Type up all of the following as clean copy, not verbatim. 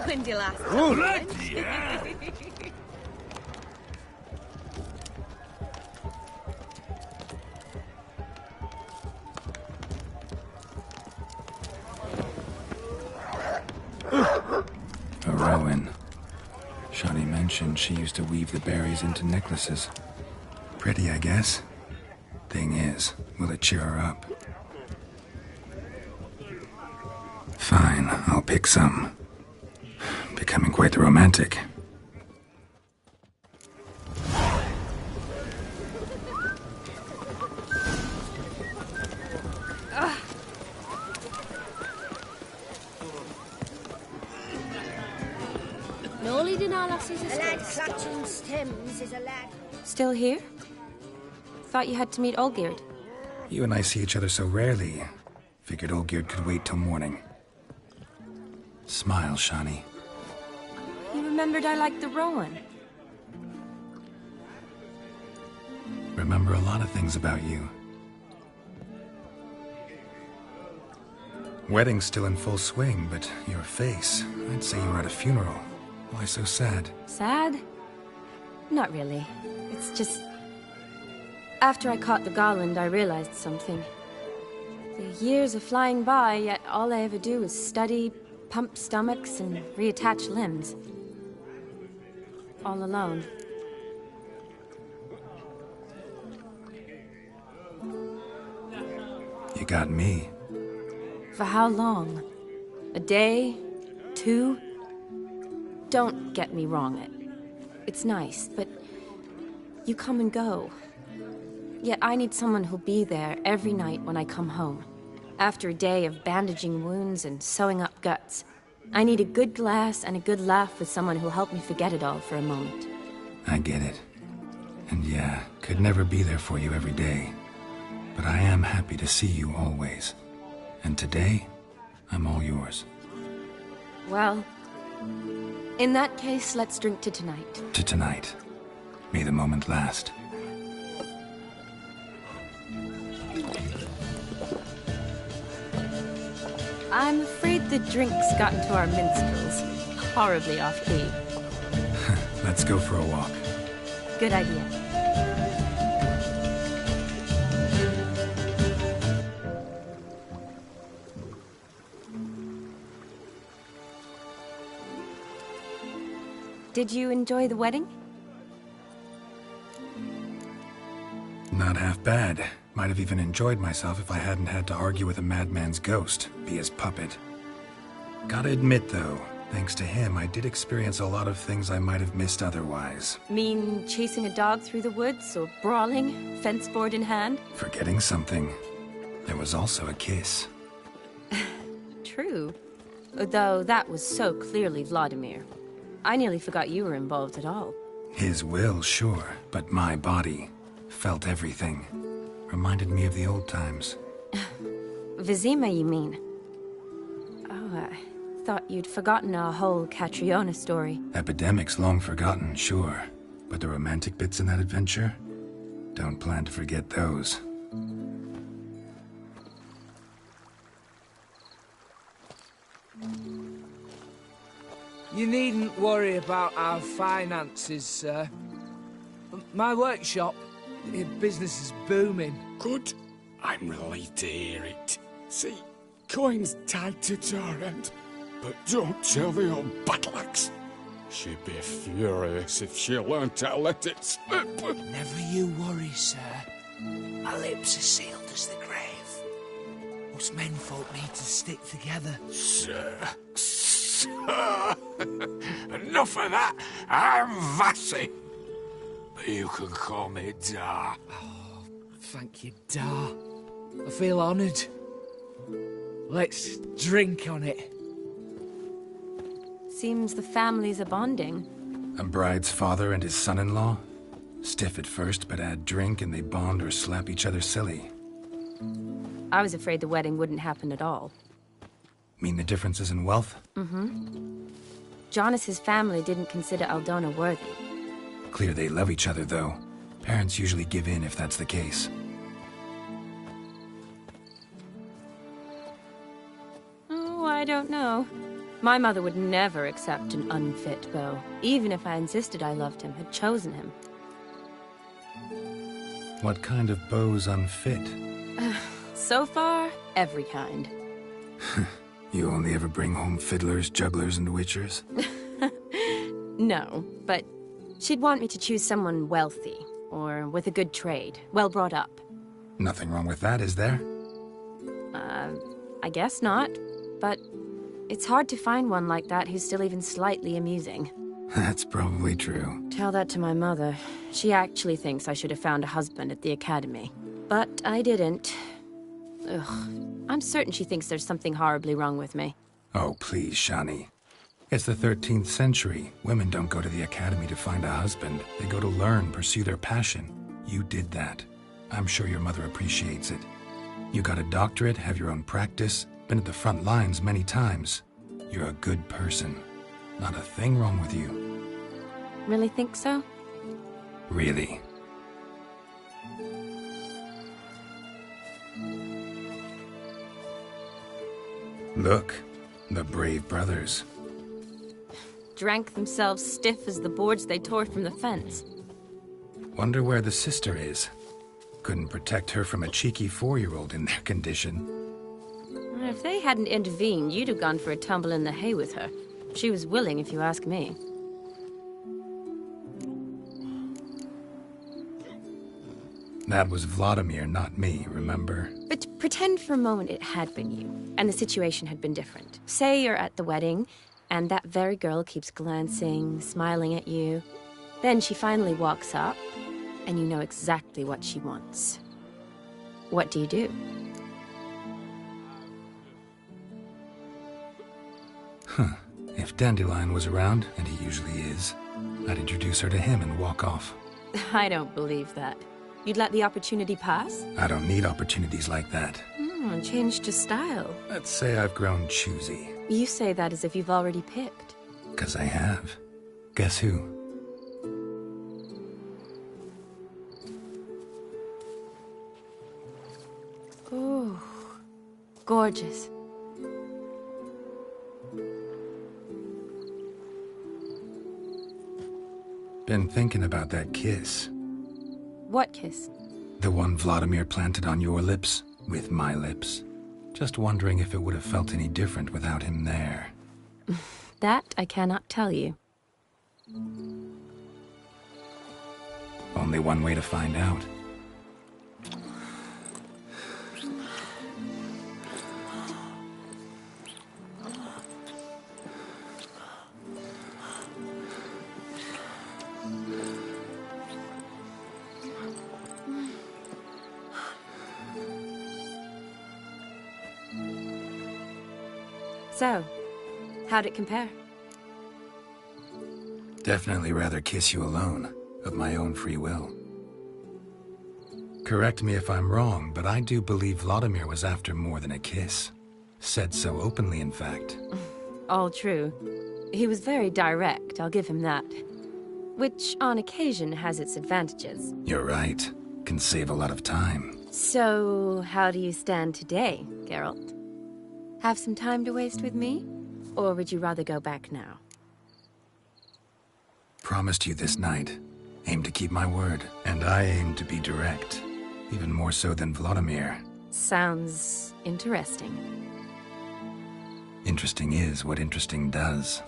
Windy last. Yeah. A Rowan. Shani mentioned she used to weave the berries into necklaces. Pretty, I guess. Thing is, will it cheer her up? Fine, I'll pick some. Becoming quite the romantic. Clutching stems is a lad. Still here? Thought you had to meet Olgierd. You and I see each other so rarely. Figured Olgierd could wait till morning. Smile, Shani. You remembered I liked the Rowan. Remember a lot of things about you. Wedding's still in full swing, but your face, I'd say you were at a funeral. Why so sad? Sad? Not really. It's just... After I caught the Garland, I realized something. The years are flying by, yet all I ever do is study, pump stomachs, and reattach limbs. All alone. You got me. For how long? A day? 2? Don't get me wrong, it's nice, but you come and go. Yet I need someone who'll be there every night when I come home. After a day of bandaging wounds and sewing up guts, I need a good glass and a good laugh with someone who'll help me forget it all for a moment. I get it. And yeah, could never be there for you every day. But I am happy to see you always. And today, I'm all yours. Well... in that case, let's drink to tonight. To tonight. May the moment last. I'm afraid the drink's got into our minstrels. Horribly off-key. Let's go for a walk. Good idea. Did you enjoy the wedding? Not half bad. Might have even enjoyed myself if I hadn't had to argue with a madman's ghost, be his puppet. Gotta admit, though, thanks to him, I did experience a lot of things I might have missed otherwise. Mean chasing a dog through the woods, or brawling, fence board in hand? Forgetting something. There was also a kiss. True. Though that was so clearly Vladimir. I nearly forgot you were involved at all. His will, sure, but my body felt everything. Reminded me of the old times. Vizima, you mean? Oh, I thought you'd forgotten our whole Catriona story. Epidemics long forgotten, sure. But the romantic bits in that adventure? Don't plan to forget those. You needn't worry about our finances, sir. My workshop, business is booming. Good. I'm relieved to hear it. See, coin's tied to Torrent. But don't tell the old battle-axe. She'd be furious if she learned to let it slip. Never you worry, sir. My lips are sealed as the grave. Us menfolk need to stick together. Sir. Enough of that. I'm Vassy. But you can call me Dar. Oh, thank you, Dar. I feel honoured. Let's drink on it. Seems the families are bonding. A bride's father and his son-in-law? Stiff at first, but add drink and they bond or slap each other silly. I was afraid the wedding wouldn't happen at all. Mean the differences in wealth? Mm-hmm. Jonas's family didn't consider Aldona worthy. Clear they love each other, though. Parents usually give in if that's the case. Oh, I don't know. My mother would never accept an unfit beau, even if I insisted I loved him, had chosen him. What kind of beau's unfit? So far, every kind. You only ever bring home fiddlers, jugglers, and witchers? No, but she'd want me to choose someone wealthy, or with a good trade, well brought up. Nothing wrong with that, is there? I guess not, but it's hard to find one like that who's still even slightly amusing. That's probably true. Tell that to my mother. She actually thinks I should have found a husband at the academy. But I didn't. Ugh. I'm certain she thinks there's something horribly wrong with me. Oh, please, Shani. It's the 13th century. Women don't go to the academy to find a husband. They go to learn, pursue their passion. You did that. I'm sure your mother appreciates it. You got a doctorate, have your own practice, been at the front lines many times. You're a good person. Not a thing wrong with you. Really think so? Really. Look, the brave brothers. Drank themselves stiff as the boards they tore from the fence. Wonder where the sister is. Couldn't protect her from a cheeky 4-year-old in their condition. If they hadn't intervened, you'd have gone for a tumble in the hay with her. She was willing, if you ask me. That was Vladimir, not me, remember? But pretend for a moment it had been you, and the situation had been different. Say you're at the wedding, and that very girl keeps glancing, smiling at you. Then she finally walks up, and you know exactly what she wants. What do you do? If Dandelion was around, and he usually is, I'd introduce her to him and walk off. I don't believe that. You'd let the opportunity pass? I don't need opportunities like that. Changed your style. Let's say I've grown choosy. You say that as if you've already picked. 'Cause I have. Guess who? Oh, gorgeous. Been thinking about that kiss. What kiss? The one Vladimir planted on your lips, with my lips. Just wondering if it would have felt any different without him there. That I cannot tell you. Only one way to find out. So, how'd it compare? Definitely rather kiss you alone, of my own free will. Correct me if I'm wrong, but I do believe Vladimir was after more than a kiss. Said so openly, in fact. All true. He was very direct, I'll give him that. Which, on occasion, has its advantages. You're right. Can save a lot of time. So, how do you stand today, Geralt? Have some time to waste with me? Or would you rather go back now? Promised you this night. Aim to keep my word. And I aim to be direct. Even more so than Vladimir. Sounds interesting. Interesting is what interesting does.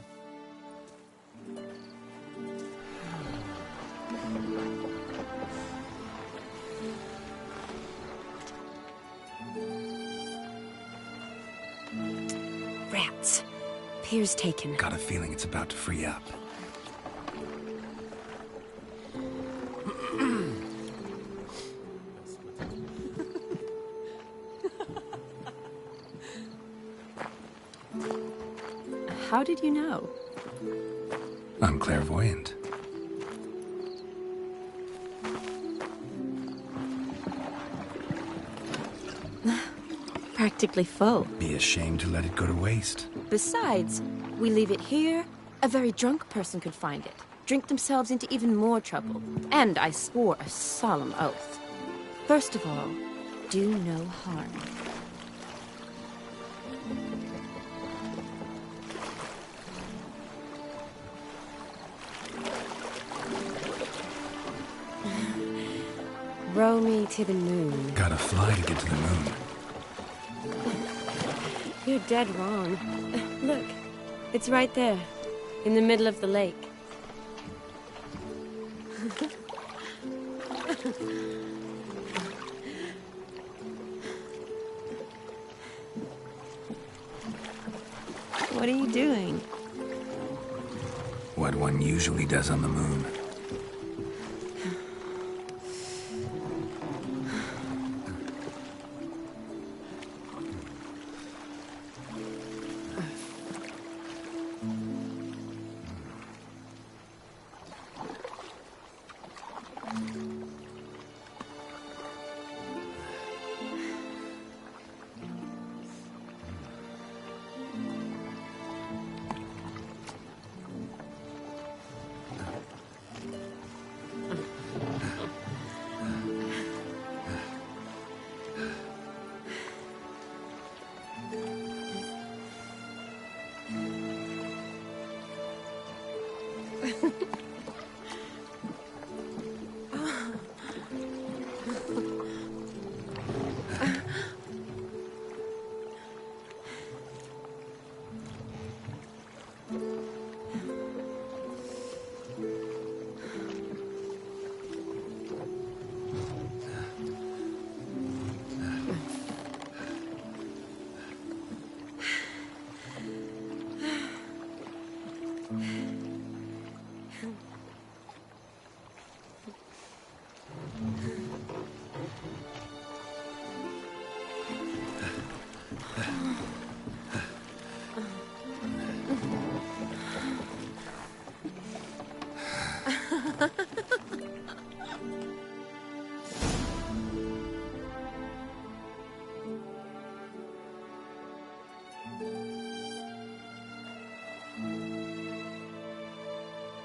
Rats. Pier's taken. Got a feeling it's about to free up. How did you know? I'm clairvoyant. Practically full. Be ashamed to let it go to waste. Besides, we leave it here, a very drunk person could find it, drink themselves into even more trouble. And I swore a solemn oath. First of all, do no harm. Row me to the moon. Gotta fly to get to the moon. You're dead wrong. Look, it's right there, in the middle of the lake. What are you doing? What one usually does on the moon.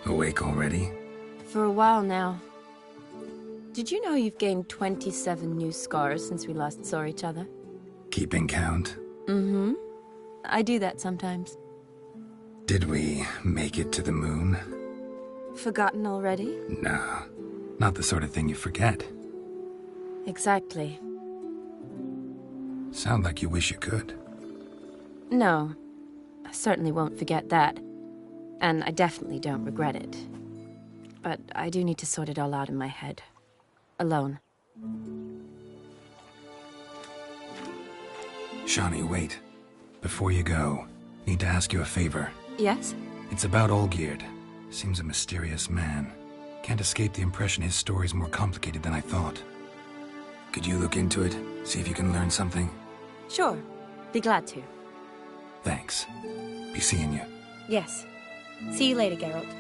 Awake already? For a while now. Did you know you've gained 27 new scars since we last saw each other? Keeping count? Mm-hmm. I do that sometimes. Did we make it to the moon? Forgotten already? No, not the sort of thing you forget. Exactly. Sound like you wish you could. No. I certainly won't forget that. And I definitely don't regret it. But I do need to sort it all out in my head. Alone. Shani, wait. Before you go, need to ask you a favor. Yes? It's about Olgierd. Seems a mysterious man. Can't escape the impression his story's more complicated than I thought. Could you look into it? See if you can learn something? Sure. Be glad to. Thanks. Be seeing you. Yes. See you later, Geralt.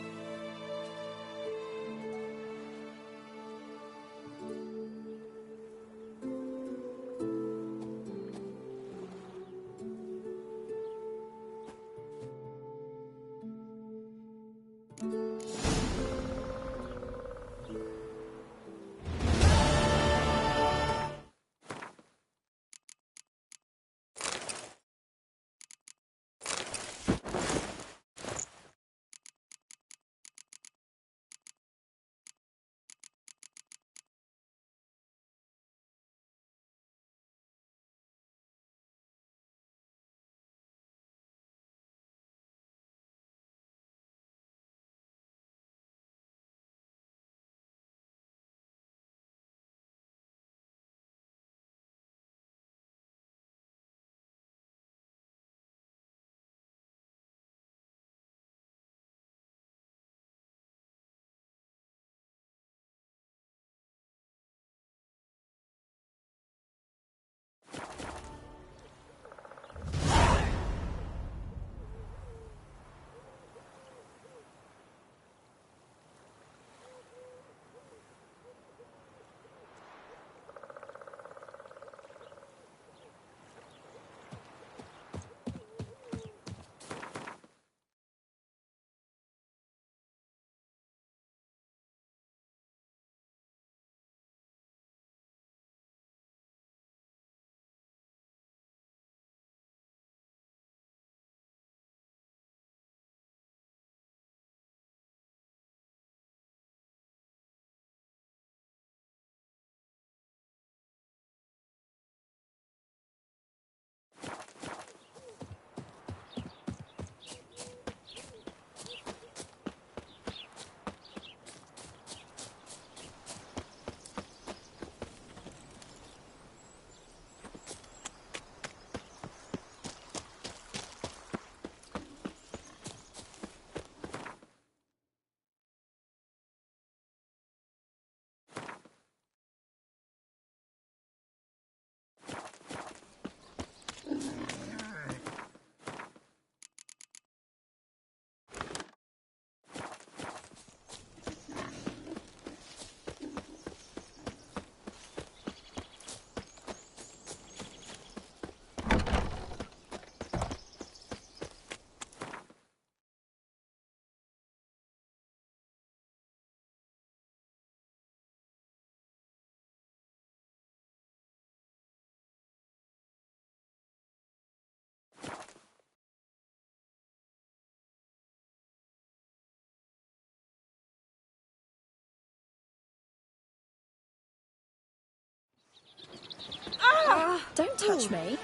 Don't touch me.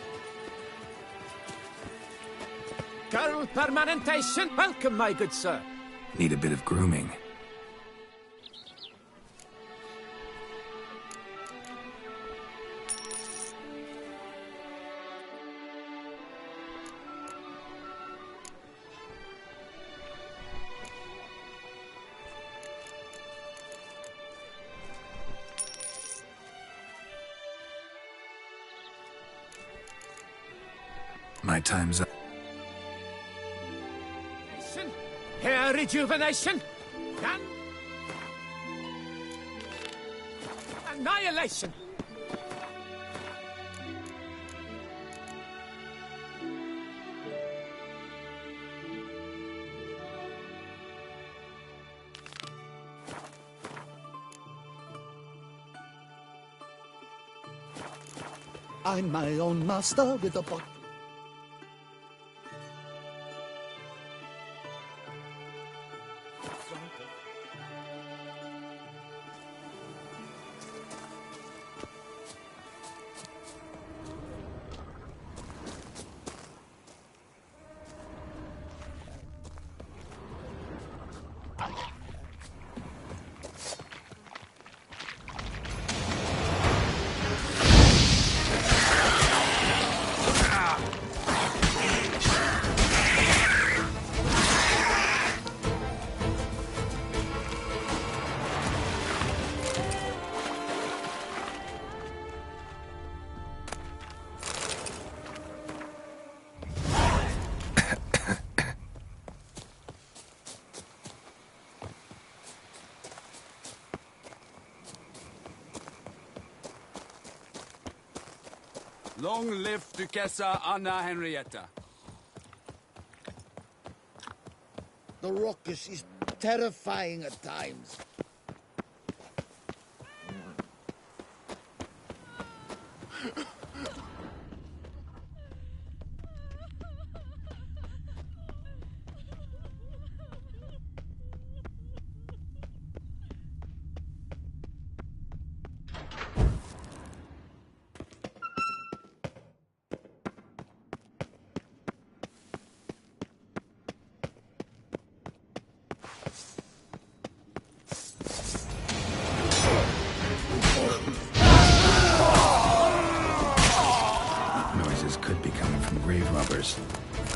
Girl permanentation, welcome, my good sir. Need a bit of grooming. My time's up. Hair rejuvenation. Annihilation. I'm my own master with a book. Long live Duchessa Anna Henrietta. The ruckus is terrifying at times.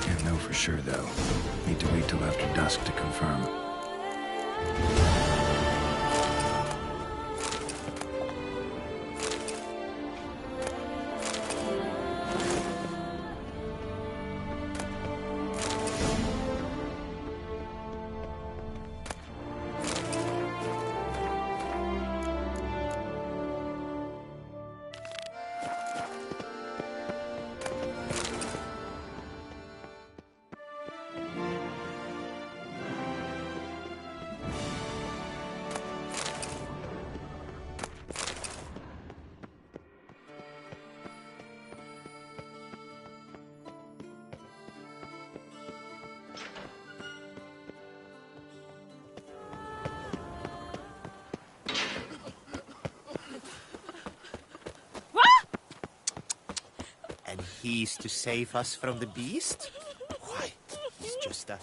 Can't know for sure, though. Need to wait till after dusk to confirm. And he's to save us from the beast? Why, he's just a...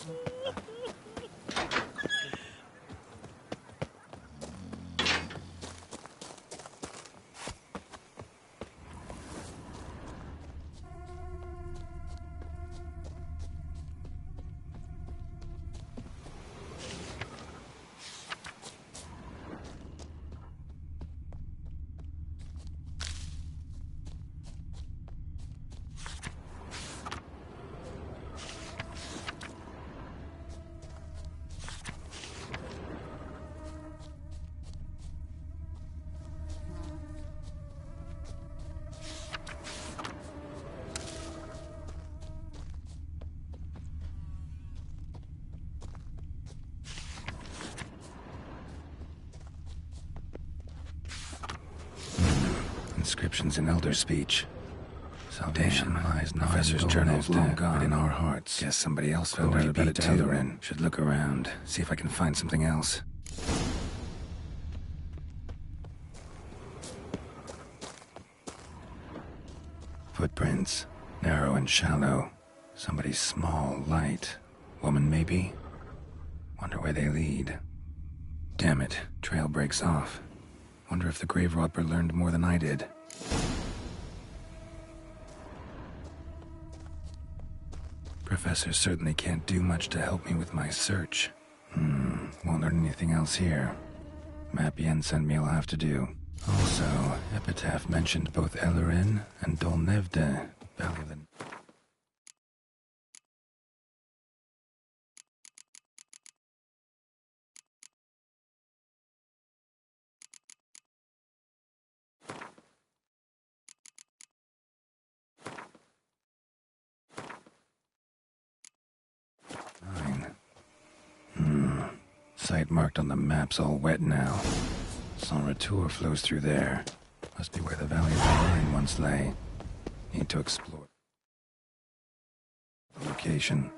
Inscriptions in Elder speech. Salvation lies not Professor's journal's long gone, but in our hearts. Guess somebody else found out about it too. Should look around, see if I can find something else. Footprints. Narrow and shallow. Somebody's small, light. Woman, maybe? Wonder where they lead. Damn it, trail breaks off. Wonder if the grave robber learned more than I did. Professor certainly can't do much to help me with my search. Won't learn anything else here. Map Yen sent me will have to do. Also, Epitaph mentioned both Ellerin and Dolnevde, Valley of the... Site marked on the map's all wet now. Sans Retour flows through there. Must be where the Valley of the Rhine once lay. Need to explore the location.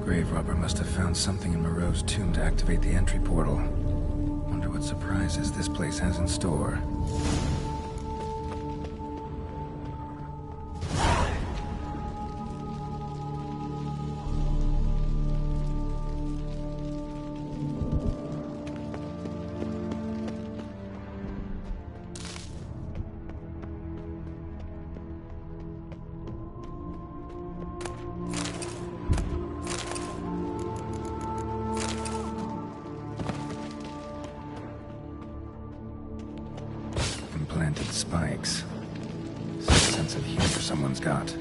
Grave robber must have found something in Moreau's tomb to activate the entry portal. Wonder what surprises this place has in store. Implanted spikes. Sense of humor someone's got.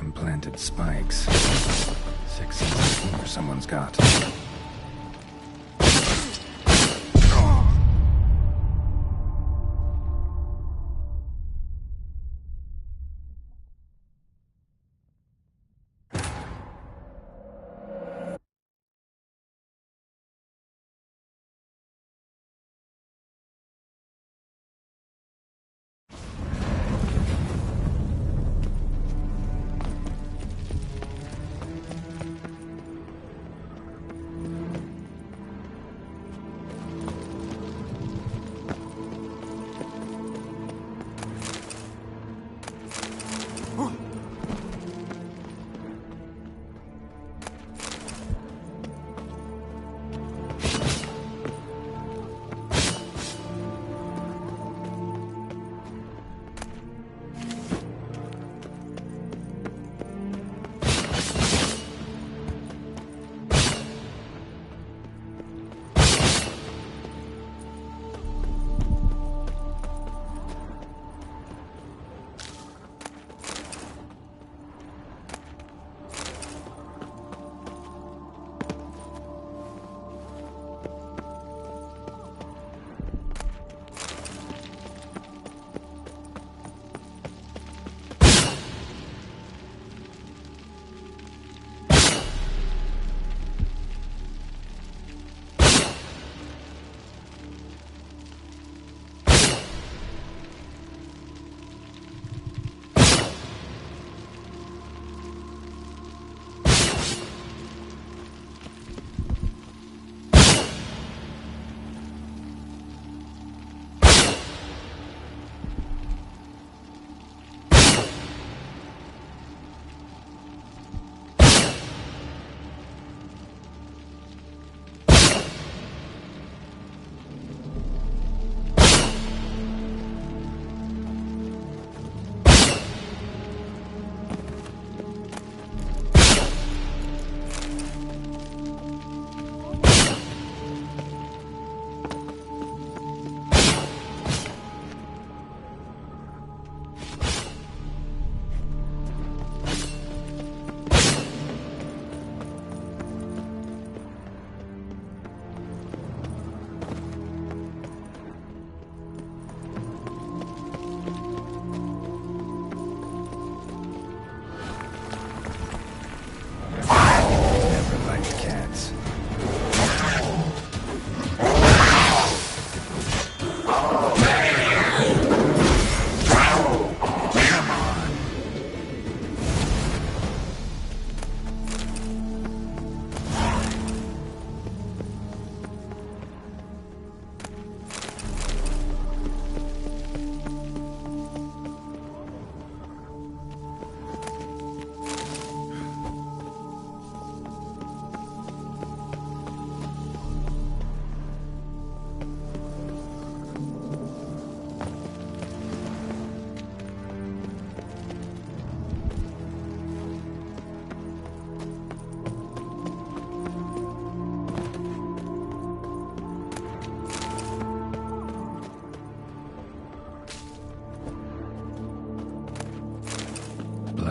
Implanted spikes. Six sense of humor someone's got.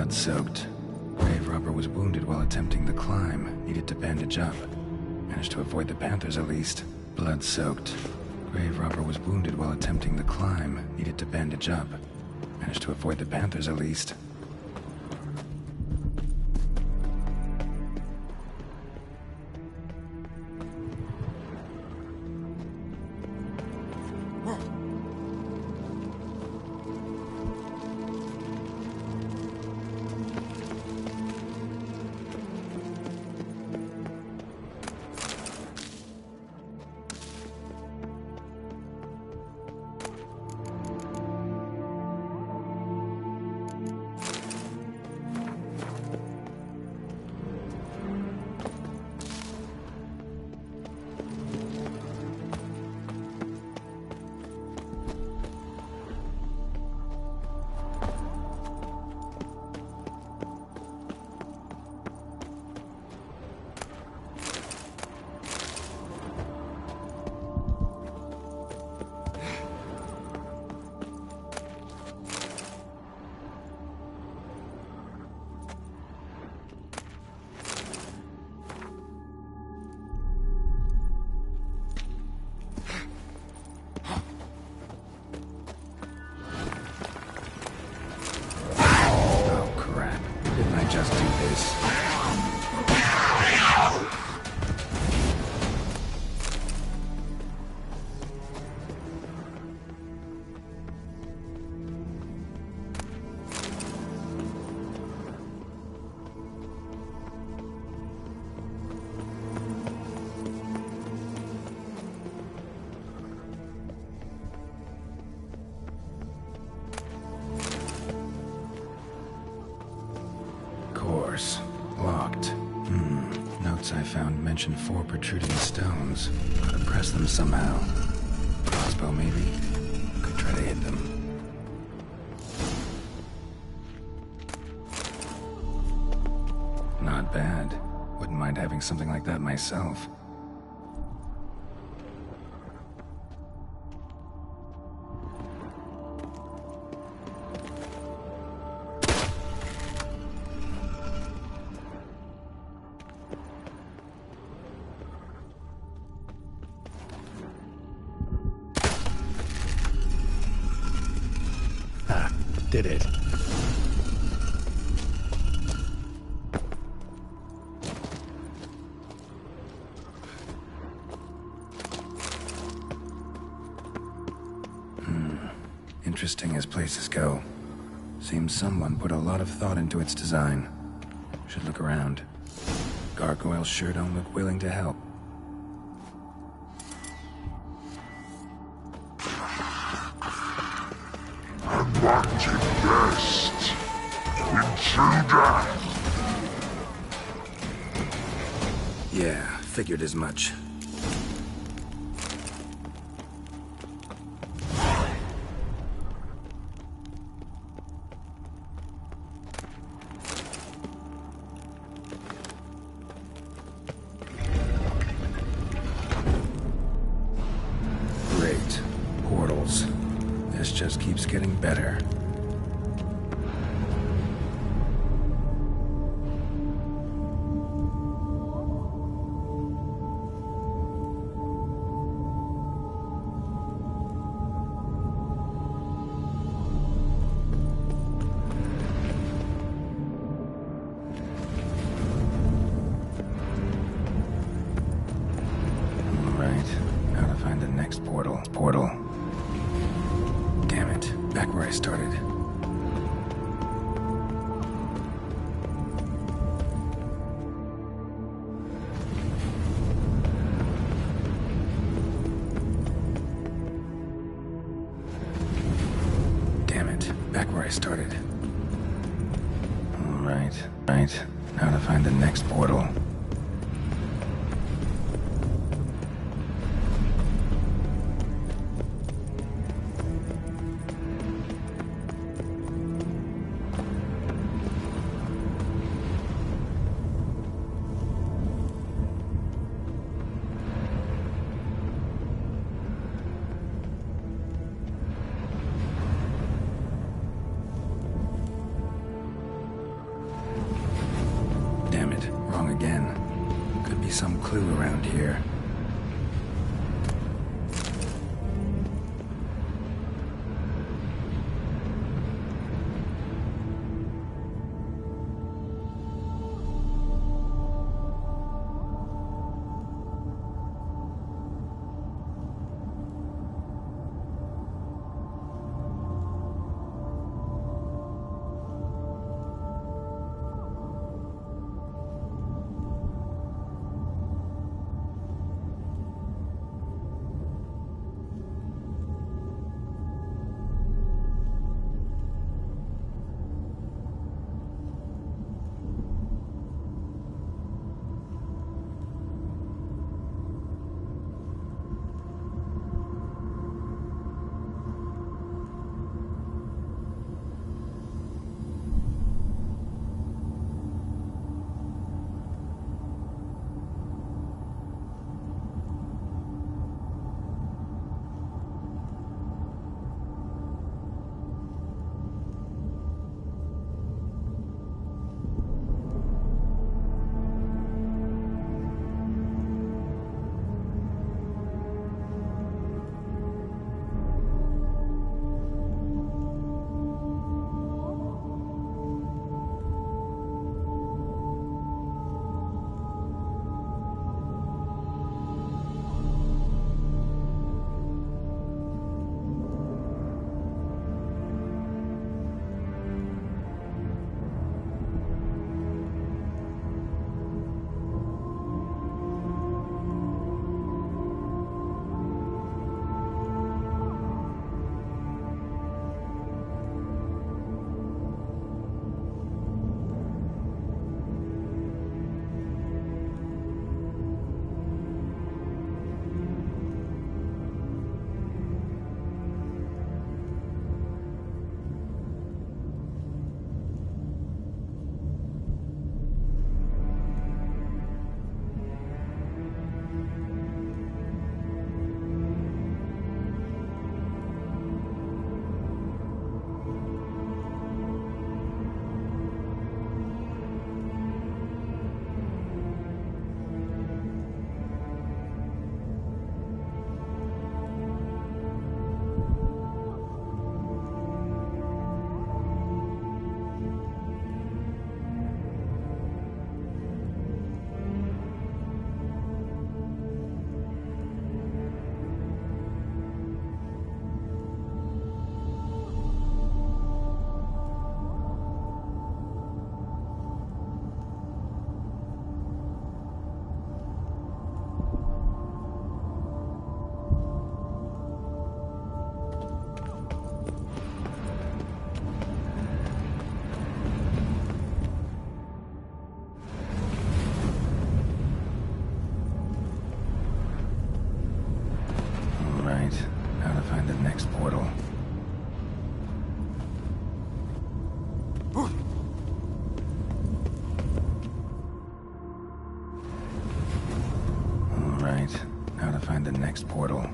Blood-soaked. Grave robber was wounded while attempting the climb. Needed to bandage up. Managed to avoid the Panthers at least. Blood-soaked. Grave robber was wounded while attempting the climb. Needed to bandage up. Managed to avoid the Panthers at least. Locked. Notes I found mention 4 protruding stones. Gotta press them somehow. Crossbow, maybe? Could try to hit them. Not bad. Wouldn't mind having something like that myself. Did it. Interesting as places go. Seems someone put a lot of thought into its design. Should look around. Gargoyles sure don't look willing to help. Unwanted guest. Intruder. Yeah, figured as much. Great. Portals. This just keeps getting better. Portal. Damn it. Back where I started. Damn it. Back where I started. Right. Now to find the next portal. some clue around here. Portal.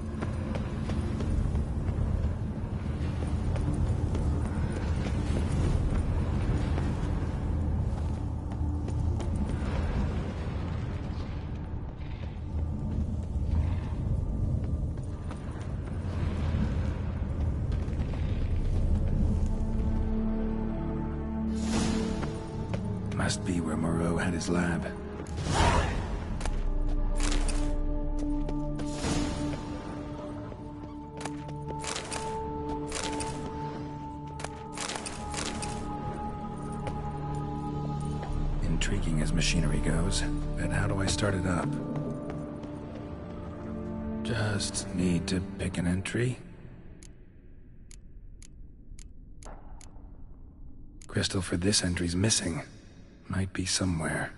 Must be where Moreau had his lab. Intriguing as machinery goes, but how do I start it up? Just need to pick an entry. Crystal for this entry's missing. Might be somewhere.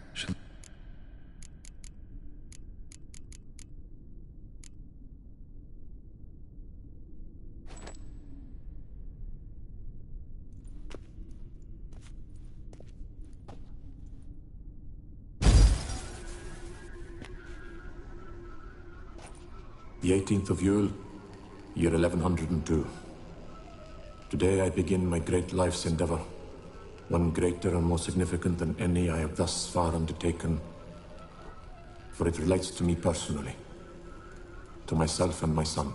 The 18th of Yule, year 1102. Today I begin my great life's endeavor, one greater and more significant than any I have thus far undertaken. for it relates to me personally, to myself and my son.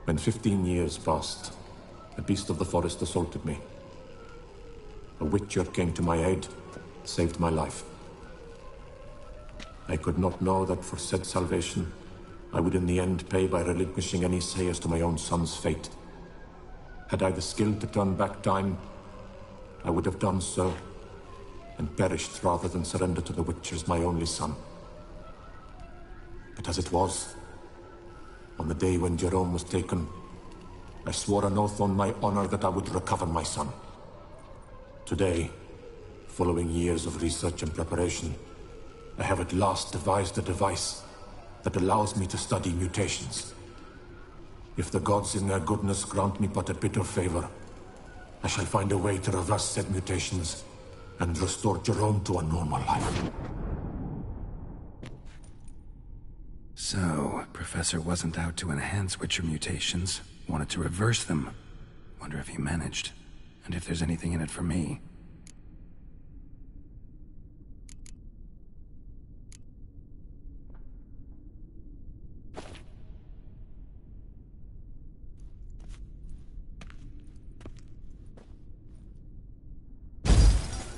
When 15 years passed, a beast of the forest assaulted me. A witcher came to my aid, saved my life. I could not know that for said salvation, I would in the end pay by relinquishing any say as to my own son's fate. Had I the skill to turn back time, I would have done so, and perished rather than surrender to the Witchers my only son. But as it was, on the day when Jerome was taken, I swore an oath on my honor that I would recover my son. Today, following years of research and preparation, I have at last devised a device that allows me to study mutations. If the gods in their goodness grant me but a bit of favor, I shall find a way to reverse said mutations and restore Jerome to a normal life. So, Professor wasn't out to enhance Witcher mutations, wanted to reverse them. Wonder if he managed, and if there's anything in it for me.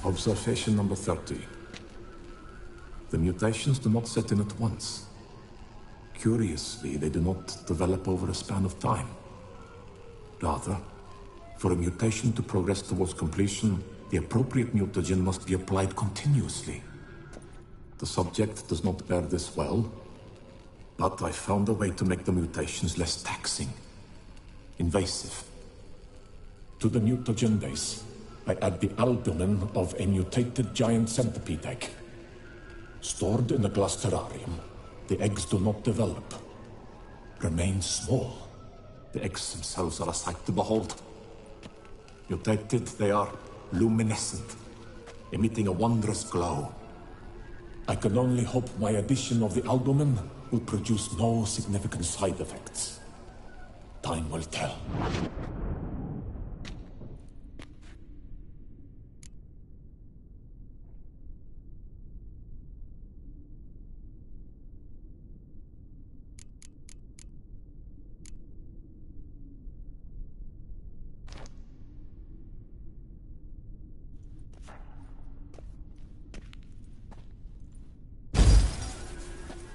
Observation number 30. The mutations do not set in at once. Curiously, they do not develop over a span of time. Rather, for a mutation to progress towards completion, the appropriate mutagen must be applied continuously. The subject does not bear this well, but I found a way to make the mutations less taxing, invasive. To the mutagen base, I add the albumin of a mutated giant centipede egg. Stored in a glass terrarium, the eggs do not develop, remain small. The eggs themselves are a sight to behold. Mutated, they are luminescent, emitting a wondrous glow. I can only hope my addition of the albumin will produce no significant side effects. Time will tell.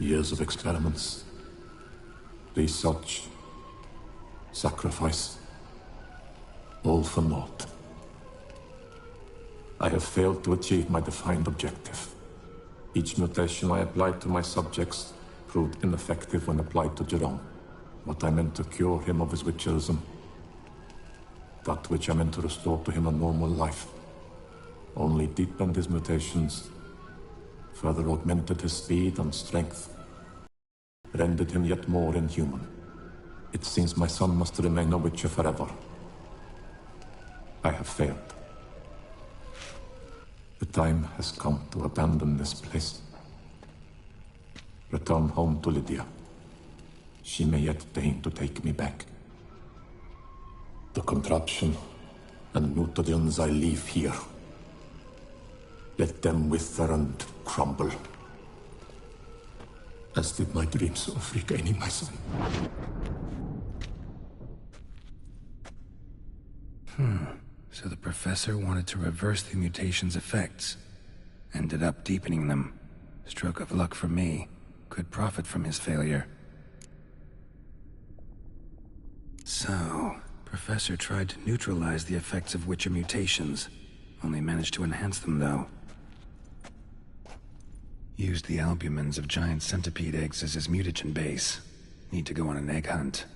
Years of experiments, research, sacrifice, all for naught. I have failed to achieve my defined objective. Each mutation I applied to my subjects proved ineffective when applied to Jerome. What I meant to cure him of his witcherism, that which I meant to restore to him a normal life, only deepened his mutations, further augmented his speed and strength, rendered him yet more inhuman. It seems my son must remain a witcher forever. I have failed. The time has come to abandon this place. Return home to Lydia. She may yet deign to take me back. The contraption and mutagens I leave here, let them wither and crumble, as did my dreams of regaining my son. So the Professor wanted to reverse the mutation's effects. Ended up deepening them. Stroke of luck for me. Could profit from his failure. So, Professor tried to neutralize the effects of Witcher mutations. Only managed to enhance them, though. Used the albumins of giant centipede eggs as his mutagen base. Need to go on an egg hunt.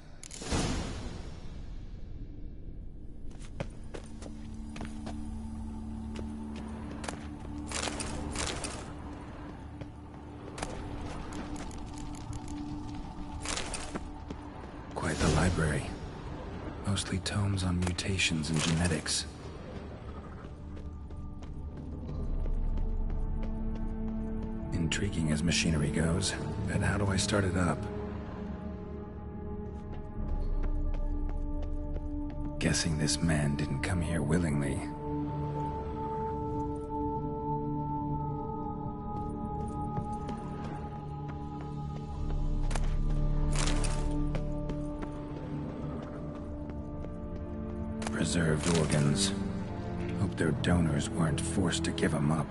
Quite the library. Mostly tomes on mutations and genetics. Intriguing as machinery goes, but how do I start it up? Guessing this man didn't come here willingly. Preserved organs. Hope their donors weren't forced to give them up.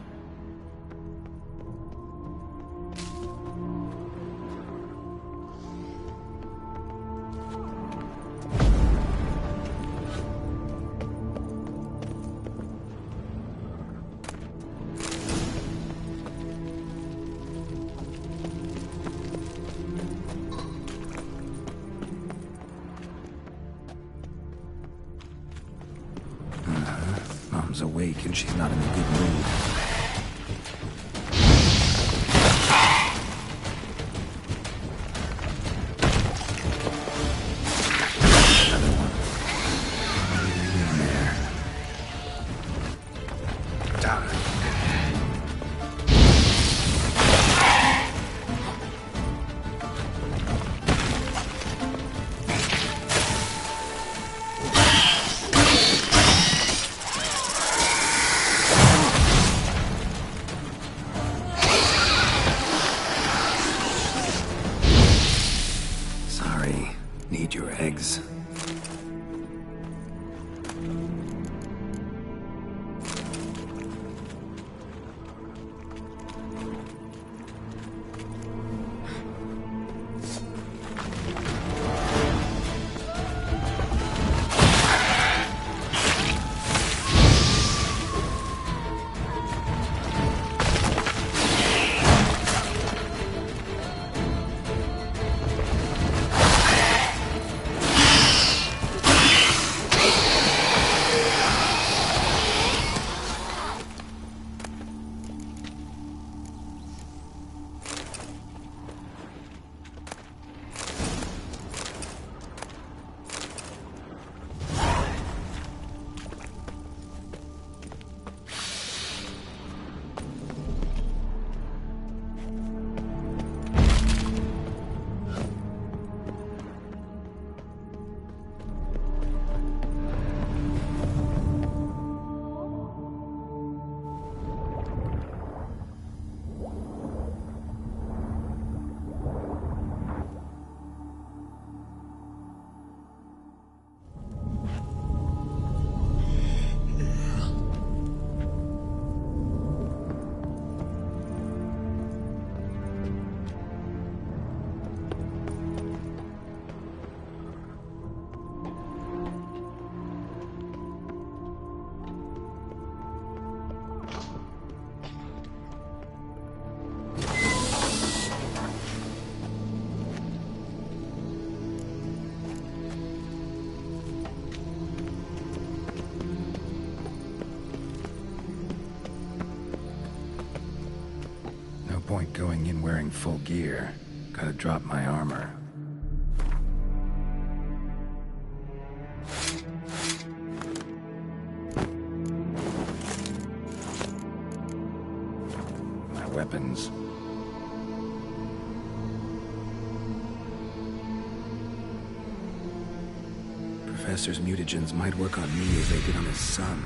Mom's awake and she's not in a good mood. Another one. In there. Die. Need your eggs. Point going in wearing full gear. Gotta drop my armor. My weapons. Professor's mutagens might work on me as they did on his son.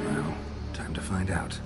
Well, time to find out.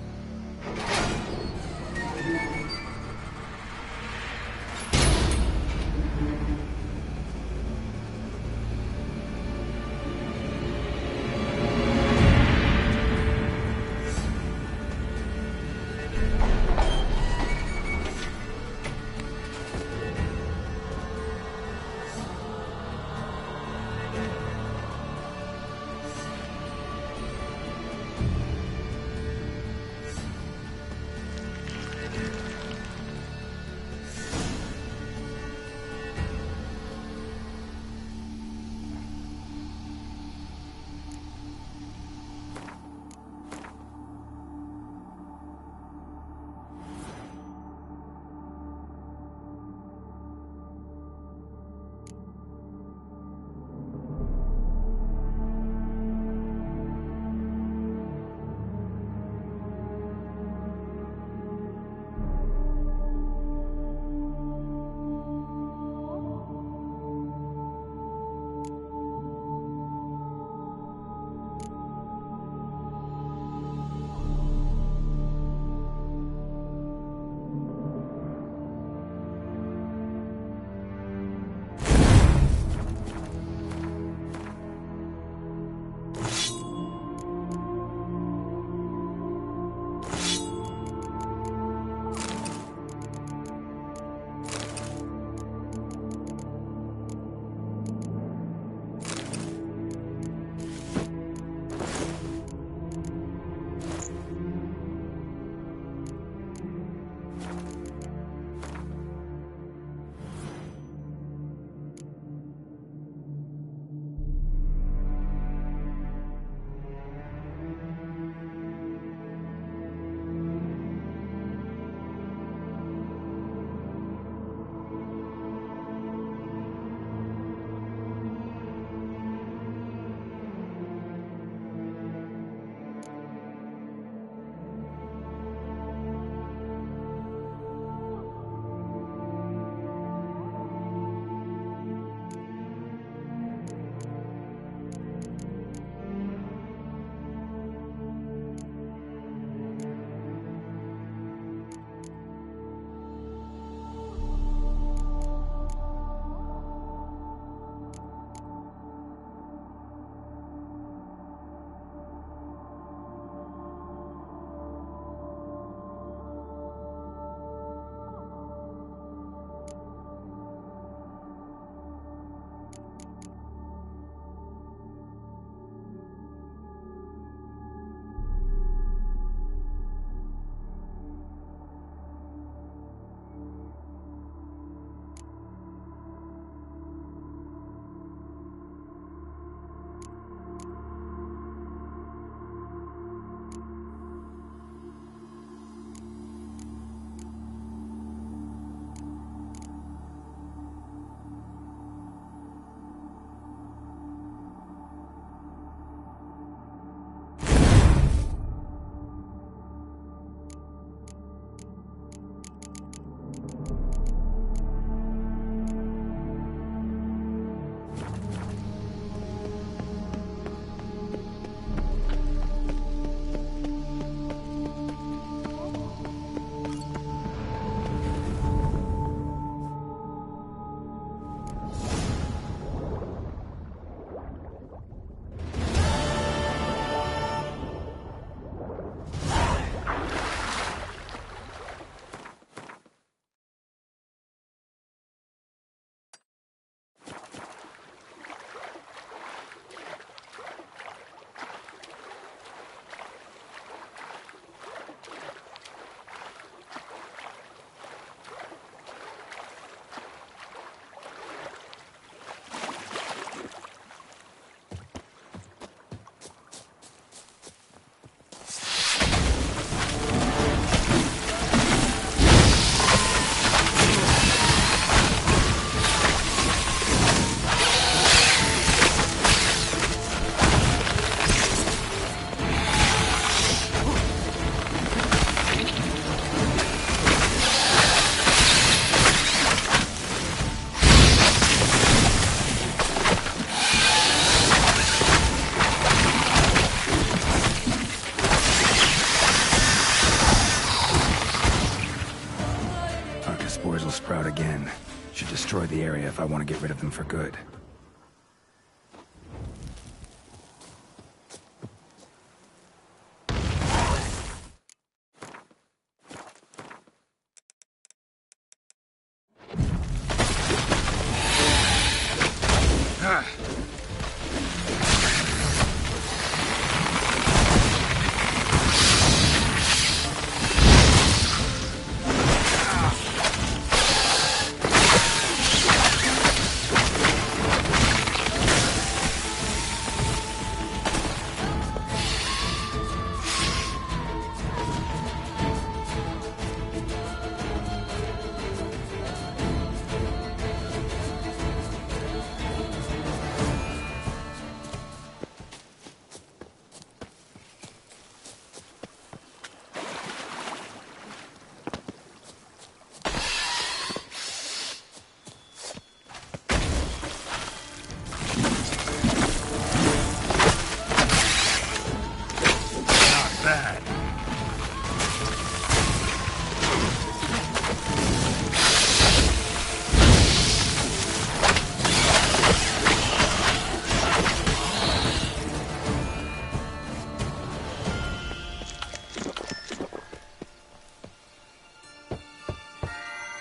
the area if I want to get rid of them for good.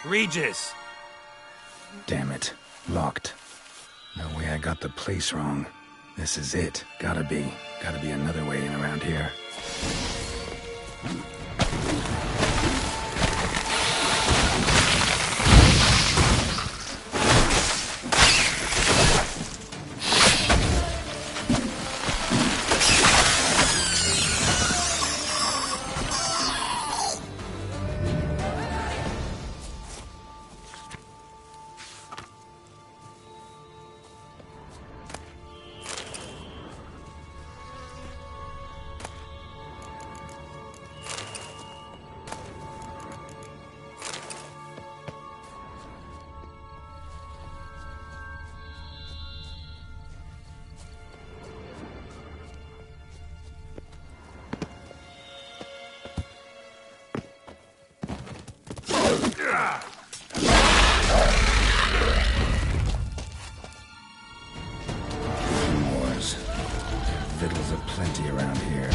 Regis! Damn it. Locked. No way I got the place wrong. This is it. Gotta be another way in around here. Wars. Victuals aplenty around here.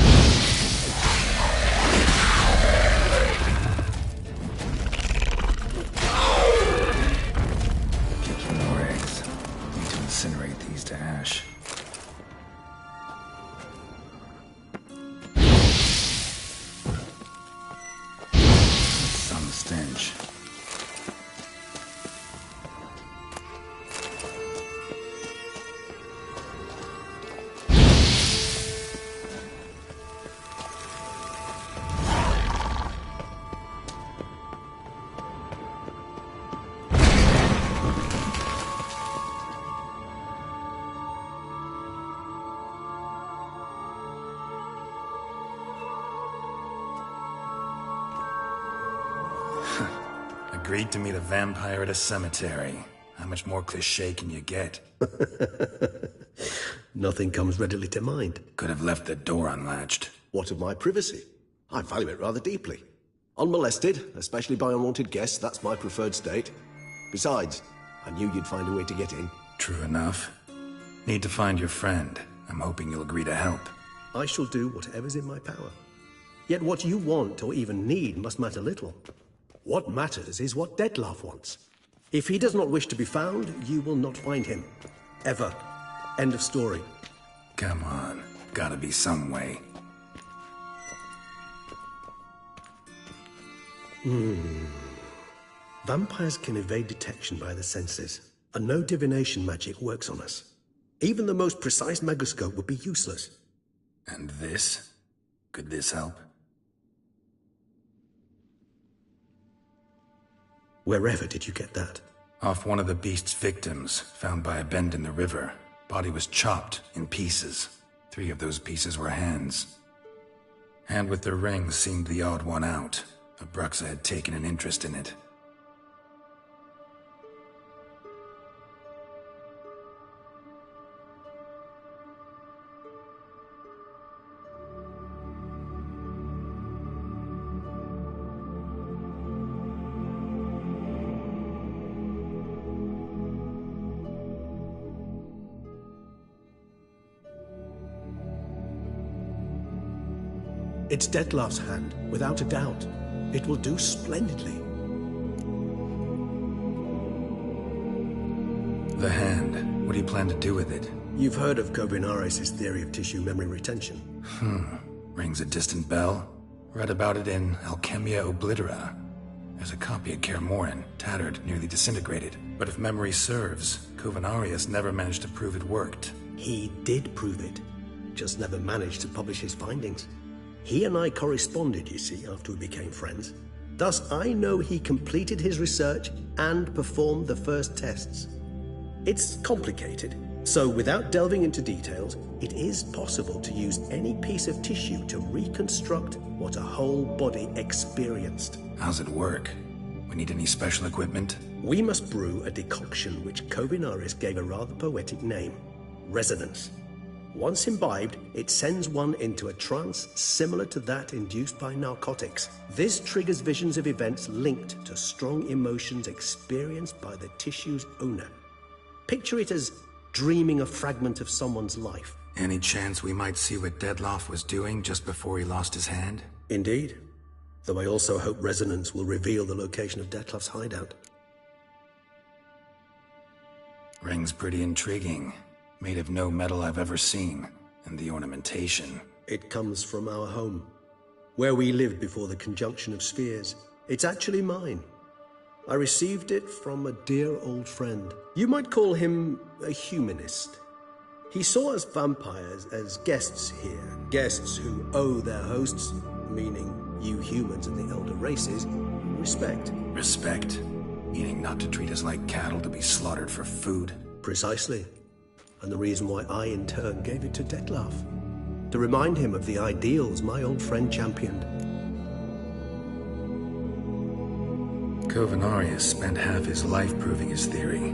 Get more eggs. Need to incinerate these to ash. Some stench. Agreed to meet a vampire at a cemetery. How much more cliché can you get? Nothing comes readily to mind. Could have left the door unlatched. What of my privacy? I value it rather deeply. Unmolested, especially by unwanted guests, that's my preferred state. Besides, I knew you'd find a way to get in. True enough. Need to find your friend. I'm hoping you'll agree to help. I shall do whatever's in my power. Yet what you want or even need must matter little. What matters is what Dettlaff wants. If he does not wish to be found, you will not find him. Ever. End of story. Come on. Gotta be some way. Vampires can evade detection by the senses, and no divination magic works on us. Even the most precise megoscope would be useless. And this? Could this help? Wherever did you get that? Off one of the beast's victims, found by a bend in the river. Body was chopped in pieces. 3 of those pieces were hands. Hand with the ring seemed the odd one out. Abruxa had taken an interest in it. It's Dettlaff's hand, without a doubt. It will do splendidly. The hand. What do you plan to do with it? You've heard of Kovinaris' theory of tissue memory retention. Rings a distant bell. Read about it in Alchemia Oblitera. There's a copy at Kaer Morhen, tattered, nearly disintegrated. But if memory serves, Kovinaris never managed to prove it worked. He did prove it, just never managed to publish his findings. He and I corresponded, you see, after we became friends. Thus, I know he completed his research and performed the first tests. It's complicated, so without delving into details, it is possible to use any piece of tissue to reconstruct what a whole body experienced. How's it work? We need any special equipment? We must brew a decoction which Kovinaris gave a rather poetic name, resonance. Once imbibed, it sends one into a trance similar to that induced by narcotics. This triggers visions of events linked to strong emotions experienced by the tissue's owner. Picture it as dreaming a fragment of someone's life. Any chance we might see what Dettlaff was doing just before he lost his hand? Indeed. Though I also hope resonance will reveal the location of Dettlaff's hideout. Ring's pretty intriguing. Made of no metal I've ever seen. And the ornamentation. It comes from our home, where we lived before the conjunction of spheres. It's actually mine. I received it from a dear old friend. You might call him a humanist. He saw us vampires as guests here, guests who owe their hosts, meaning you humans and the elder races, respect. Respect? Meaning not to treat us like cattle to be slaughtered for food? Precisely. And the reason why I, in turn, gave it to Dettlaff. To remind him of the ideals my old friend championed. Kovinaris spent half his life proving his theory.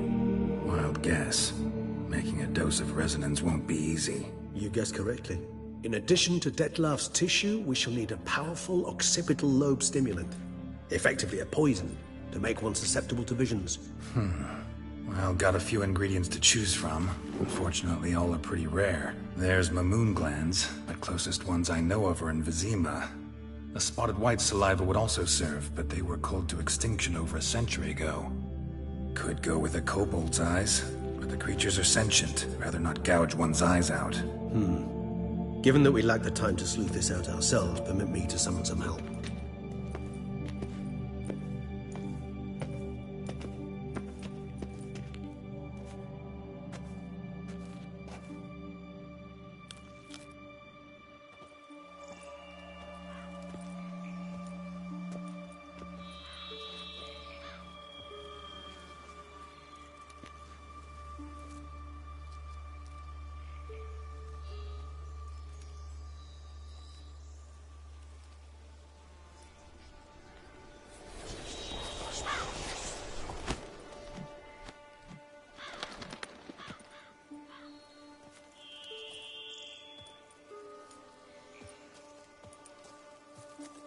Wild guess. Making a dose of resonance won't be easy. You guessed correctly. In addition to Dettlaff's tissue, we shall need a powerful occipital lobe stimulant. Effectively a poison, to make one susceptible to visions. Well, got a few ingredients to choose from. Unfortunately, all are pretty rare. There's Mamoon glands, but closest ones I know of are in Vizima. A spotted white saliva would also serve, but they were culled to extinction over a century ago. Could go with a kobold's eyes, but the creatures are sentient. Rather not gouge one's eyes out. Given that we lack the time to sleuth this out ourselves, permit me to summon some help.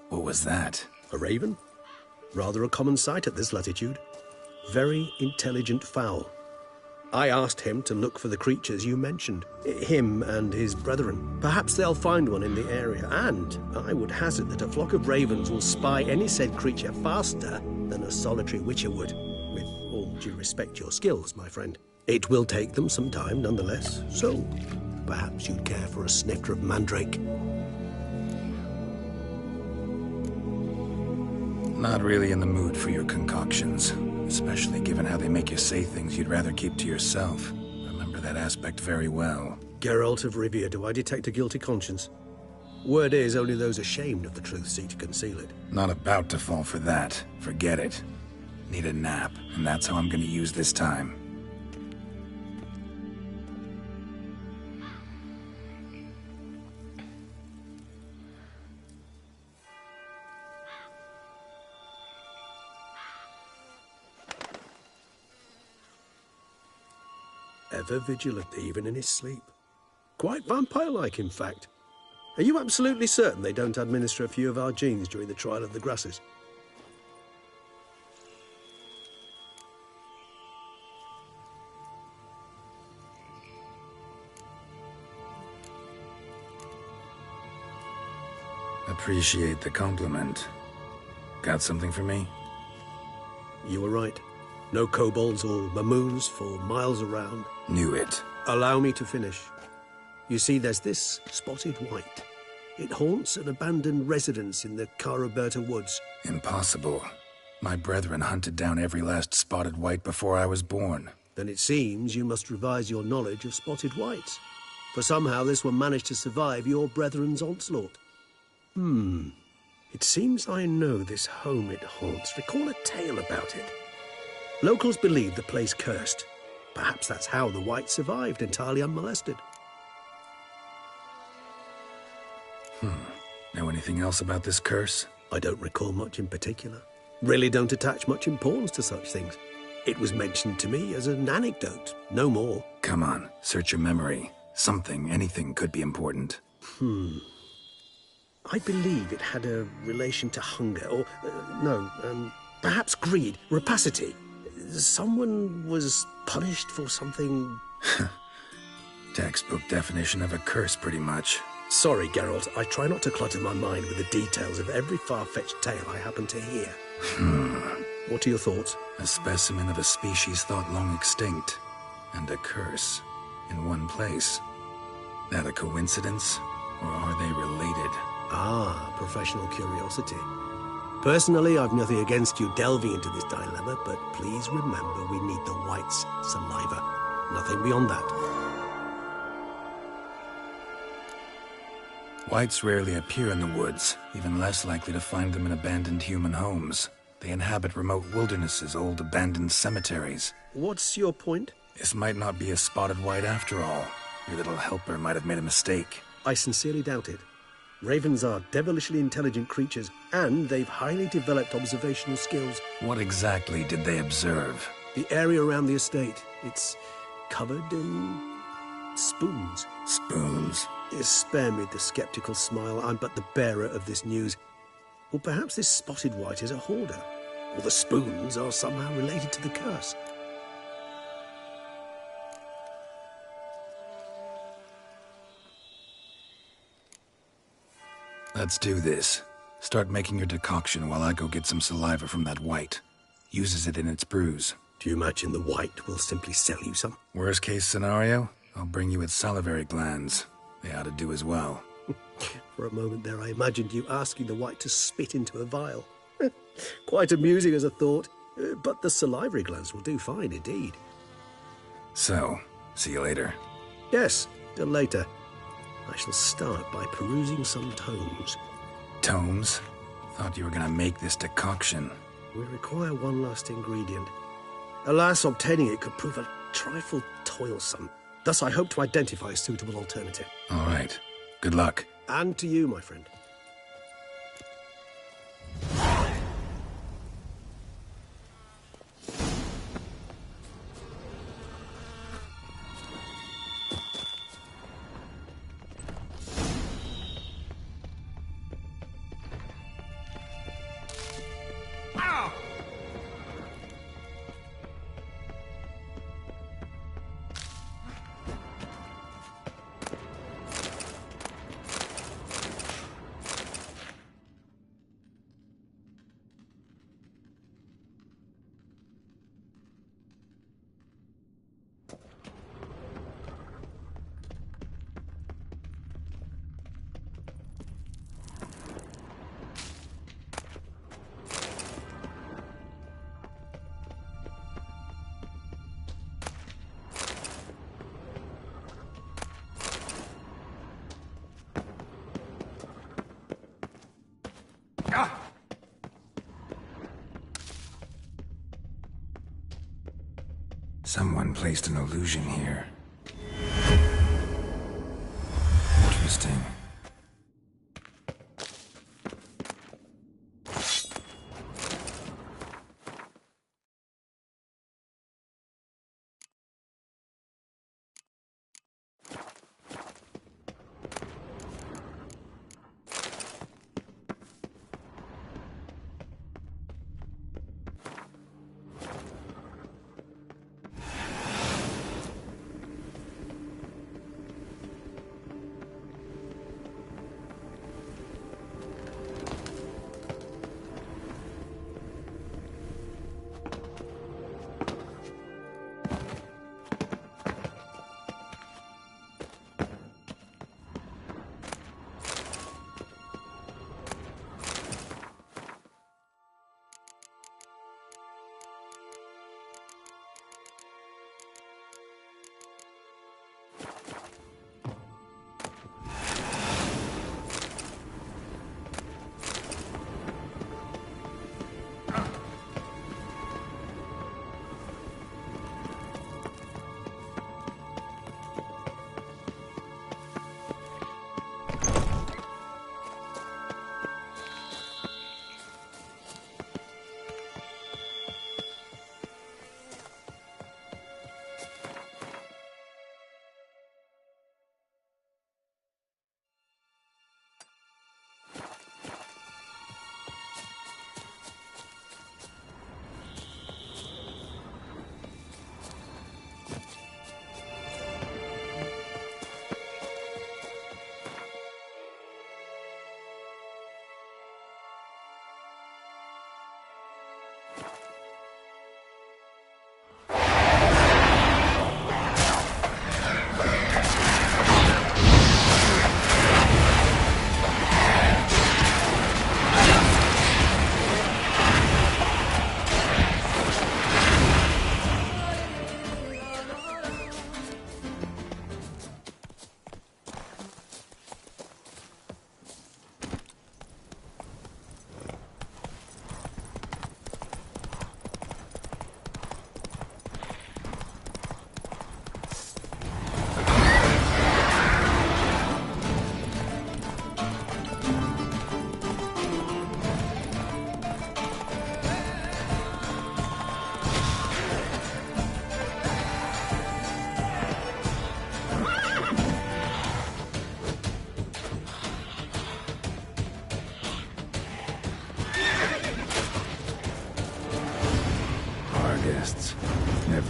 What was that? A raven? Rather a common sight at this latitude. Very intelligent fowl. I asked him to look for the creatures you mentioned. Him and his brethren. Perhaps they'll find one in the area, and I would hazard that a flock of ravens will spy any said creature faster than a solitary witcher would. With all due respect to your skills, my friend. It will take them some time, nonetheless, so perhaps you'd care for a snifter of mandrake. Not really in the mood for your concoctions, especially given how they make you say things you'd rather keep to yourself. Remember that aspect very well. Geralt of Rivia, do I detect a guilty conscience? Word is, only those ashamed of the truth seek to conceal it. Not about to fall for that. Forget it. Need a nap, and that's how I'm gonna use this time. Ever vigilant, even in his sleep. Quite vampire-like, in fact. Are you absolutely certain they don't administer a few of our genes during the trial of the grasses? Appreciate the compliment. Got something for me? You were right. No kobolds or mamoons for miles around. Knew it. Allow me to finish. You see, there's this spotted white. It haunts an abandoned residence in the Caraberta woods. Impossible. My brethren hunted down every last spotted white before I was born. Then it seems you must revise your knowledge of spotted whites. For somehow this one managed to survive your brethren's onslaught. It seems I know this home it haunts. Recall a tale about it. Locals believe the place cursed. Perhaps that's how the white survived entirely unmolested. Know anything else about this curse? I don't recall much in particular. Really don't attach much importance to such things. It was mentioned to me as an anecdote, no more. Come on, search your memory. Something, anything could be important. I believe it had a relation to hunger, or, perhaps greed, rapacity. Someone was punished for something... Textbook definition of a curse, pretty much. Sorry, Geralt, I try not to clutter my mind with the details of every far-fetched tale I happen to hear. What are your thoughts? A specimen of a species thought long extinct, and a curse, in one place. That a coincidence, or are they related? Ah, professional curiosity. Personally, I've nothing against you delving into this dilemma, but please remember we need the white's saliva. Nothing beyond that. Whites rarely appear in the woods, even less likely to find them in abandoned human homes. They inhabit remote wildernesses, old abandoned cemeteries. What's your point? This might not be a spotted white after all. Your little helper might have made a mistake. I sincerely doubt it. Ravens are devilishly intelligent creatures, and they've highly developed observational skills. What exactly did they observe? The area around the estate. It's covered in... spoons. Spoons? Spare me the skeptical smile. I'm but the bearer of this news. Or perhaps this spotted white is a hoarder. Or the spoons are somehow related to the curse. Let's do this. Start making your decoction while I go get some saliva from that white. Uses it in its brews. Do you imagine the white will simply sell you some? Worst case scenario, I'll bring you its salivary glands. They ought to do as well. For a moment there, I imagined you asking the white to spit into a vial. Quite amusing as a thought, but the salivary glands will do fine indeed. So, see you later. Yes, till later. I shall start by perusing some tomes. Tomes? Thought you were gonna make this decoction. We require one last ingredient. Alas, obtaining it could prove a trifle toilsome. Thus, I hope to identify a suitable alternative. All right. Good luck. And to you, my friend. Someone placed an illusion here. Interesting.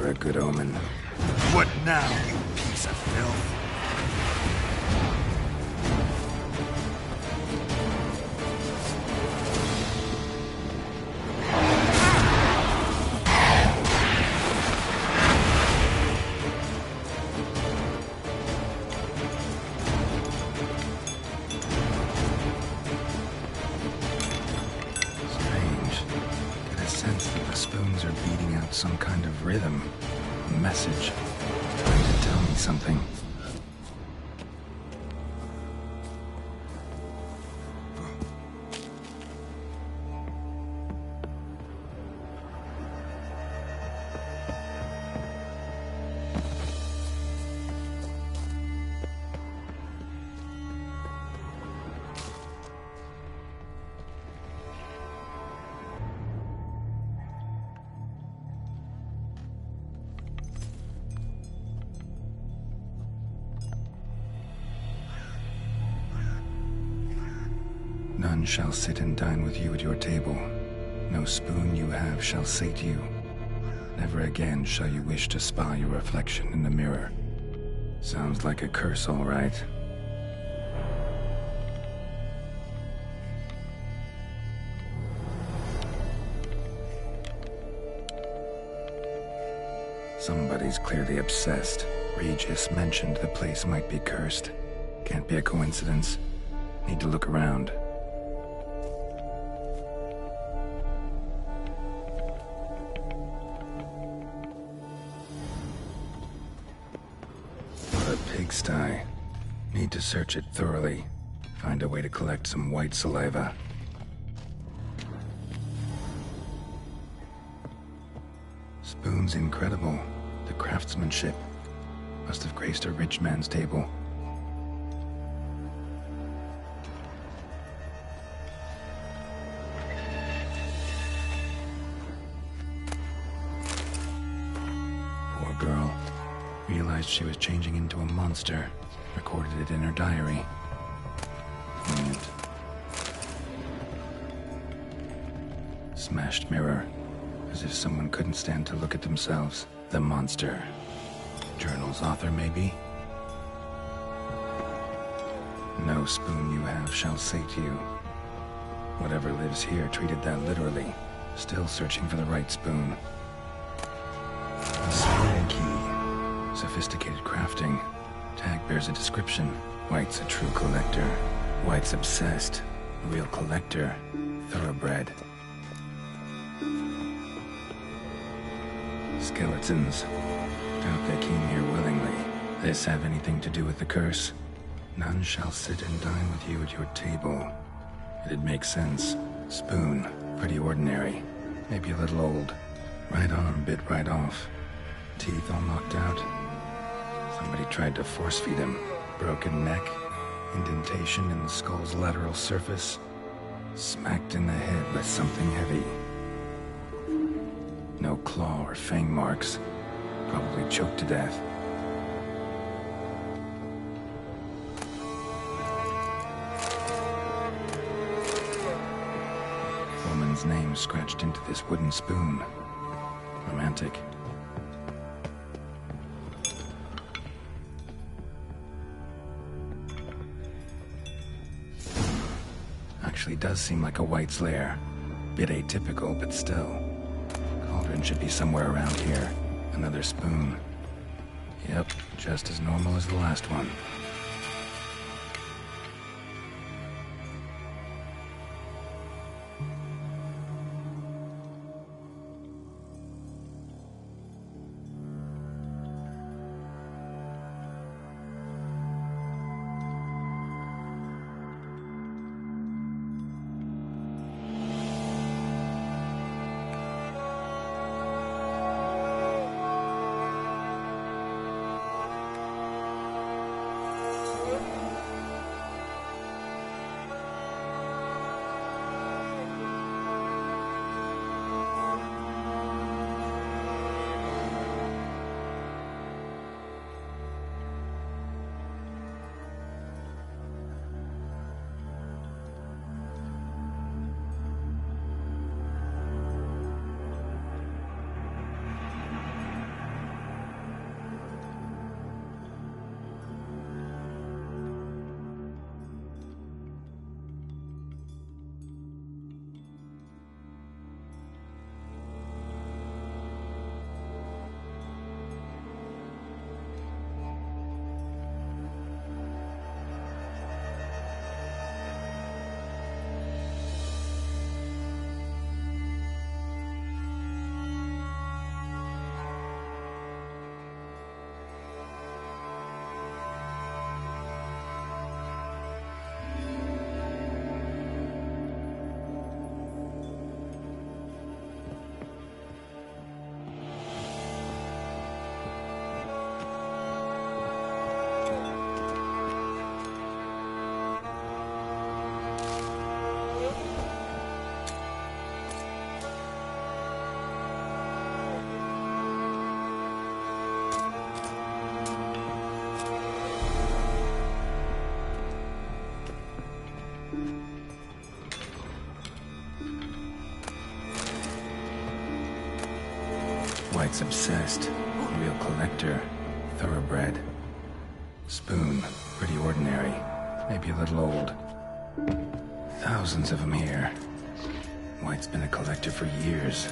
Never a good omen. What now, you piece of filth? Some kind of rhythm, a message, trying to tell me something. None shall sit and dine with you at your table. No spoon you have shall sate you. Never again shall you wish to spy your reflection in the mirror. Sounds like a curse, all right. Somebody's clearly obsessed. Regis mentioned the place might be cursed. Can't be a coincidence. Need to look around. What a pigsty. Need to search it thoroughly. Find a way to collect some white saliva. Spoon's incredible. The craftsmanship. Must have graced a rich man's table. Poor girl. Realized she was changing into a monster. Recorded it in her diary. Poignant. Smashed mirror. As if someone couldn't stand to look at themselves. The monster. Journal's author, maybe? No spoon you have shall sate you. Whatever lives here treated that literally. Still searching for the right spoon. A spoon key. Sophisticated crafting. Tag bears a description. White's a true collector. White's obsessed. Real collector. Thoroughbred. Skeletons. Doubt they came here willingly. This have anything to do with the curse? None shall sit and dine with you at your table. It'd make sense. Spoon. Pretty ordinary. Maybe a little old. Right arm bit right off. Teeth all knocked out. Somebody tried to force feed him. Broken neck. Indentation in the skull's lateral surface. Smacked in the head with something heavy. No claw or fang marks. Probably choked to death. Woman's name scratched into this wooden spoon. Romantic. Actually does seem like a White's lair. Bit atypical, but still. Cauldron should be somewhere around here. Another spoon. Yep, just as normal as the last one. White's obsessed. Real collector. Thoroughbred. Spoon. Pretty ordinary. Maybe a little old. Thousands of them here. White's been a collector for years.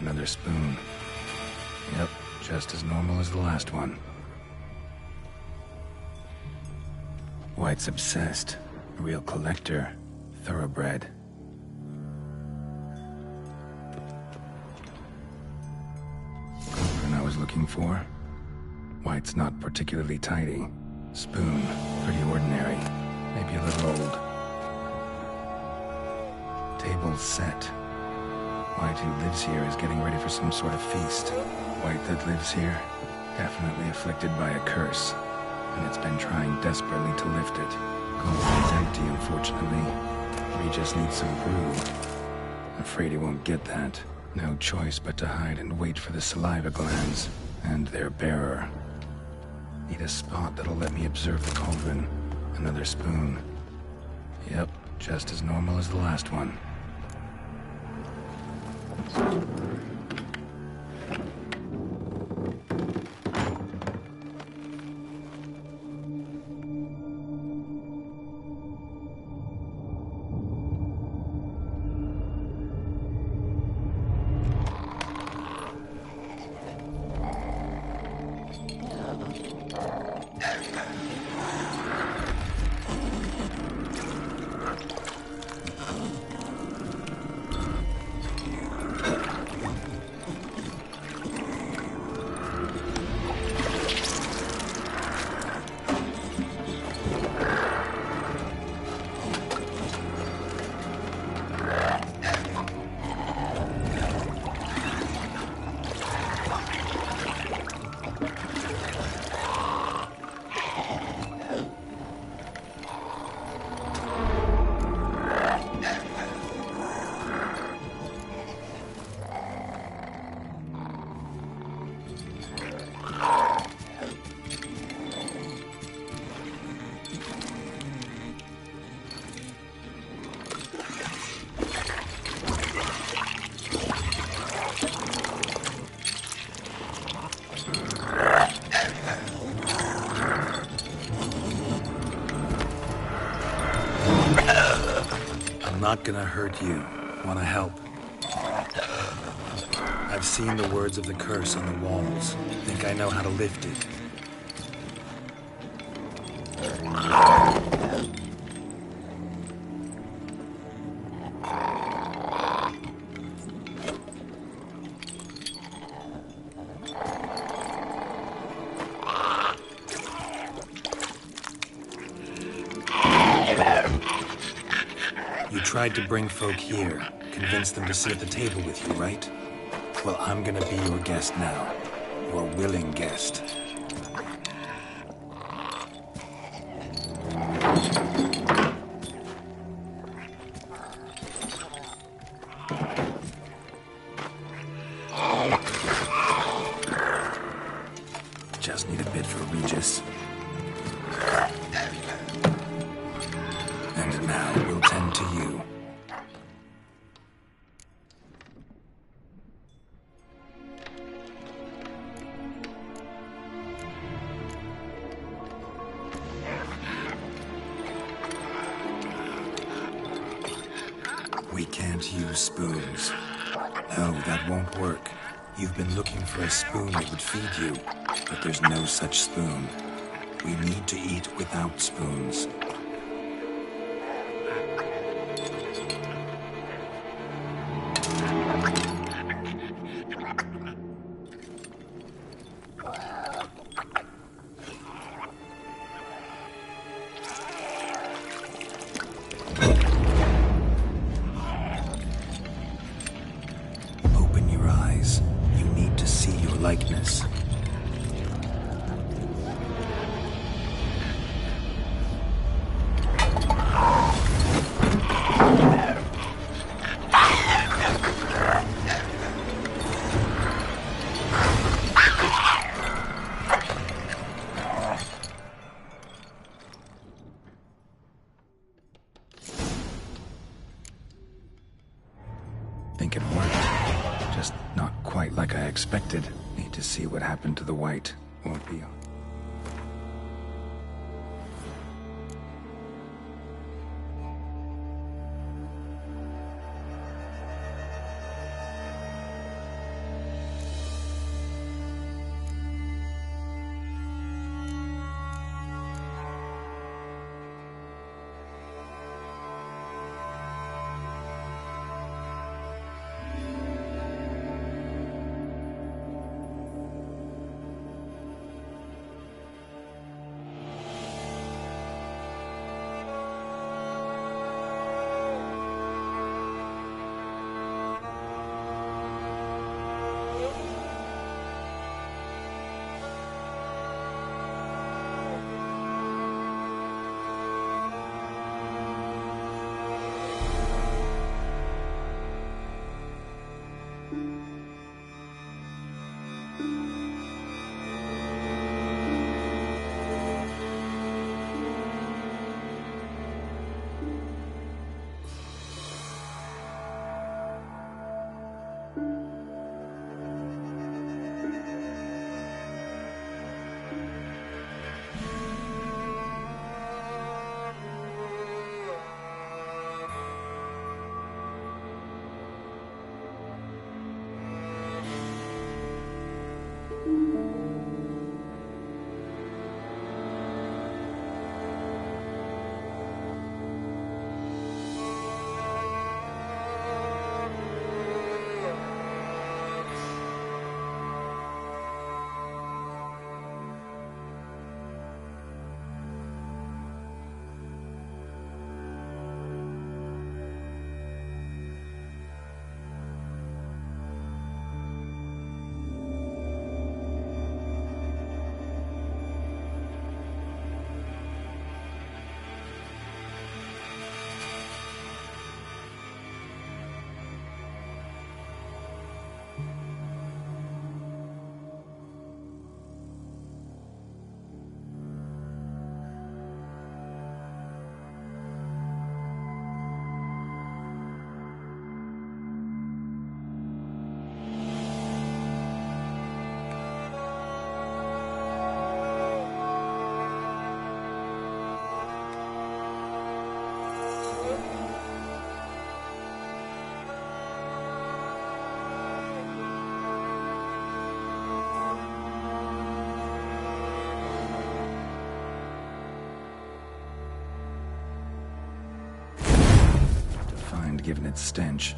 Another spoon. Yep, just as normal as the last one. White's obsessed. A real collector. Thoroughbred. Cauldron I was looking for. White's not particularly tidy. Spoon. Pretty ordinary. Maybe a little old. Table set. White who lives here is getting ready for some sort of feast. White that lives here, definitely afflicted by a curse, and it's been trying desperately to lift it. Cauldron's empty, unfortunately. We just need some brew. Afraid he won't get that. No choice but to hide and wait for the saliva glands and their bearer. Need a spot that'll let me observe the cauldron. Another spoon. Yep, just as normal as the last one. Not gonna hurt you. Wanna help? I've seen the words of the curse on the walls. Think I know how to lift it. You tried to bring folk here, convince them to sit at the table with you, right? Well, I'm gonna be your guest now. Your willing guest. Just need a bit for Regis. And now we'll tend to you. We can't use spoons. No, that won't work. You've been looking for a spoon that would feed you, but there's no such spoon. We need to eat without spoons. Open your eyes. You need to see your likeness. Think it worked. Just not quite like I expected. Need to see what happened to the white. Won't be on. Given its stench.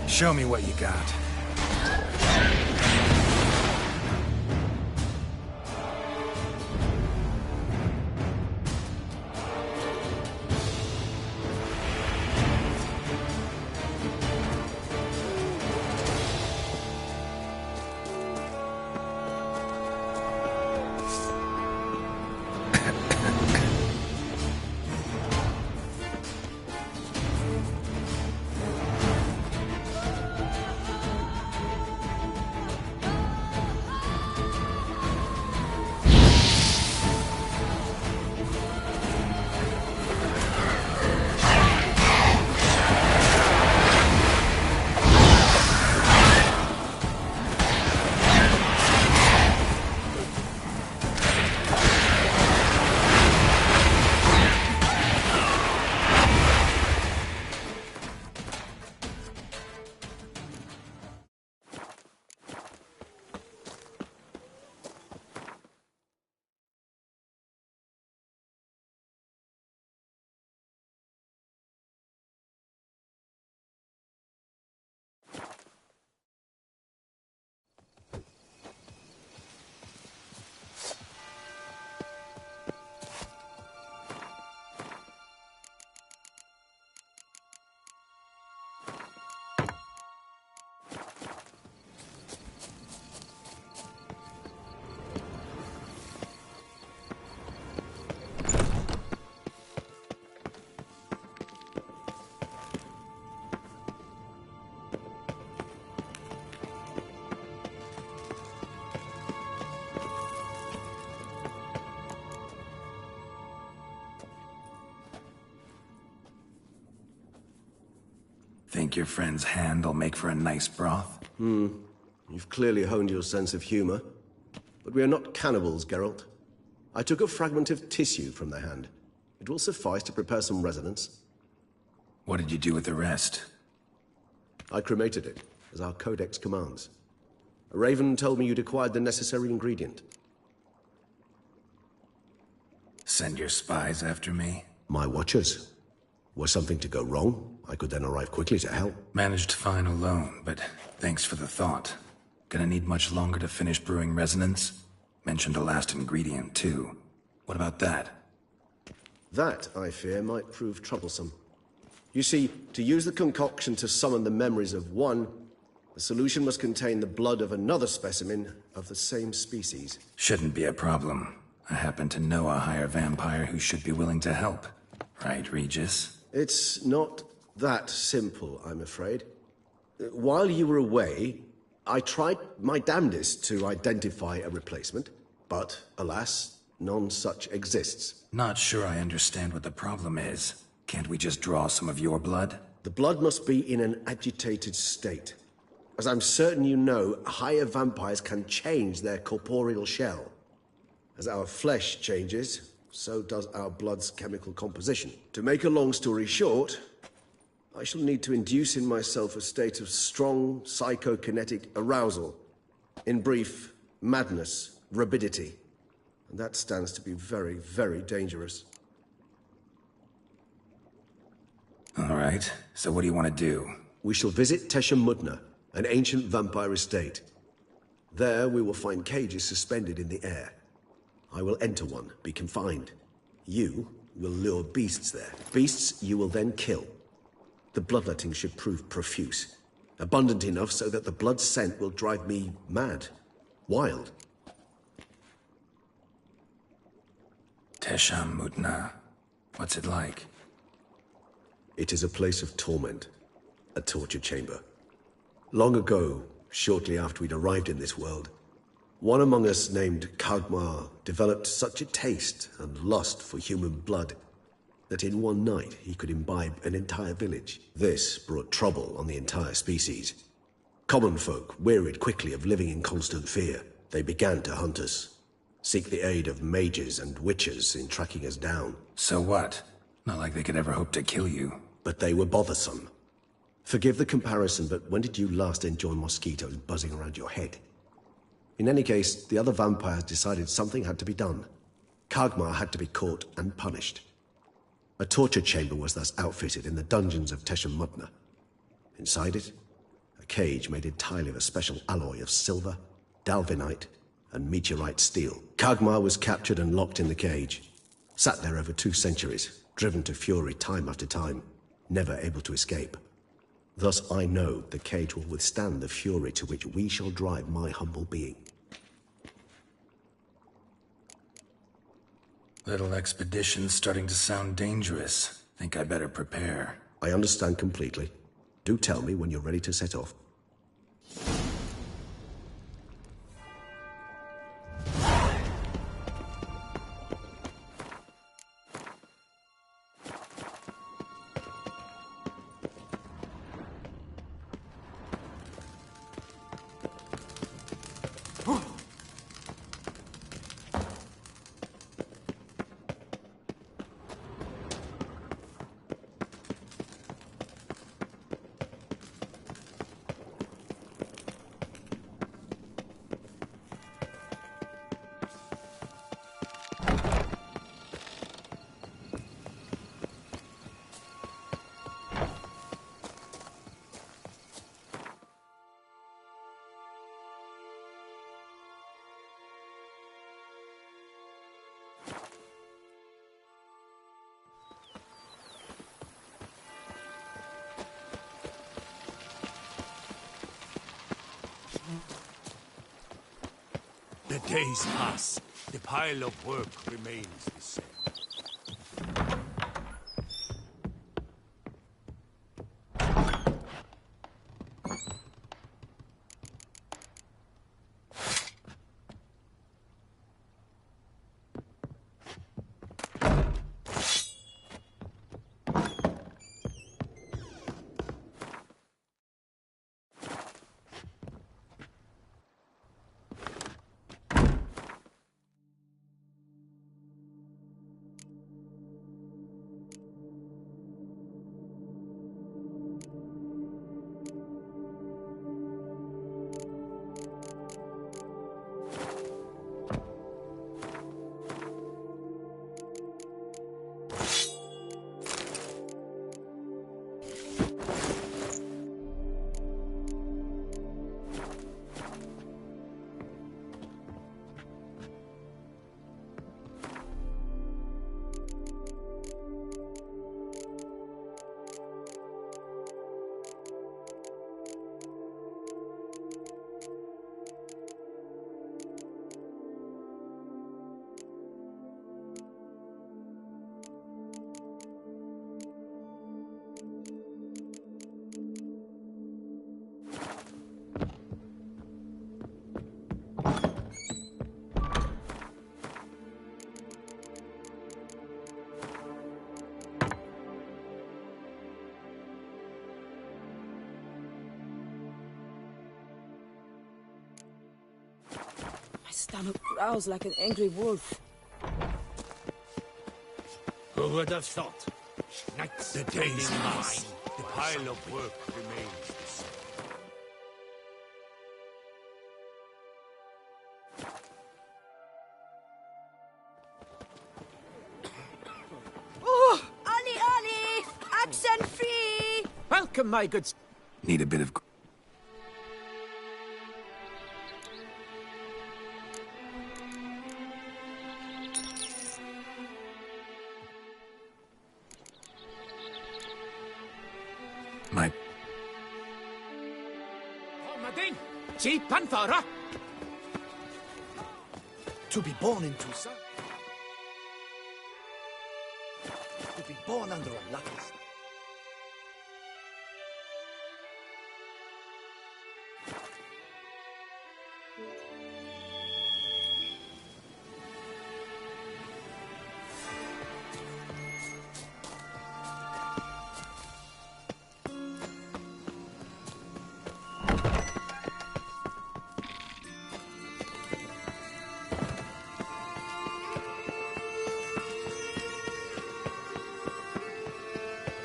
Show me what you got. Think your friend's hand will make for a nice broth? You've clearly honed your sense of humor. But we are not cannibals, Geralt. I took a fragment of tissue from the hand. It will suffice to prepare some resonance. What did you do with the rest? I cremated it, as our codex commands. A raven told me you'd acquired the necessary ingredient. Send your spies after me? My watchers. Were something to go wrong, I could then arrive quickly to help. Managed fine alone, but thanks for the thought. Gonna need much longer to finish brewing resonance? Mentioned a last ingredient, too. What about that? That, I fear, might prove troublesome. You see, to use the concoction to summon the memories of one, the solution must contain the blood of another specimen of the same species. Shouldn't be a problem. I happen to know a higher vampire who should be willing to help. Right, Regis? It's not that simple, I'm afraid. While you were away, I tried my damnedest to identify a replacement, but alas, none such exists. Not sure I understand what the problem is. Can't we just draw some of your blood? The blood must be in an agitated state. As I'm certain you know, higher vampires can change their corporeal shell. As our flesh changes, so does our blood's chemical composition. To make a long story short, I shall need to induce in myself a state of strong psychokinetic arousal. In brief, madness, rabidity. And that stands to be very, very dangerous. All right, so what do you want to do? We shall visit Tesha Mudna, an ancient vampire estate. There we will find cages suspended in the air. I will enter one, be confined. You will lure beasts there. Beasts you will then kill. The bloodletting should prove profuse. Abundant enough so that the blood scent will drive me mad. Wild. Tesha Mudna. What's it like? It is a place of torment. A torture chamber. Long ago, shortly after we'd arrived in this world, one among us named Kagmar developed such a taste and lust for human blood that in one night he could imbibe an entire village. This brought trouble on the entire species. Common folk wearied quickly of living in constant fear. They began to hunt us, seek the aid of mages and witches in tracking us down. So what? Not like they could ever hope to kill you. But they were bothersome. Forgive the comparison, but when did you last enjoy mosquitoes buzzing around your head? In any case, the other vampires decided something had to be done. Kagmar had to be caught and punished. A torture chamber was thus outfitted in the dungeons of Tesha Mudna. Inside it, a cage made entirely of a special alloy of silver, dalvinite, and meteorite steel. Kagmar was captured and locked in the cage. Sat there over 2 centuries, driven to fury time after time, never able to escape. Thus I know the cage will withstand the fury to which we shall drive my humble being. Little expedition's starting to sound dangerous. Think I better prepare. I understand completely. Do tell me when you're ready to set off. The days pass. The pile of work remains the same. stomach growls like an angry wolf. Who would have thought? Nights the day's mine. The pile of work remains the same. Oh, Ollie, Ollie! Accent free! Welcome, my good... Need a bit of... My... Madin! Si Panthara! To be born into sun. To be born under a lucky star.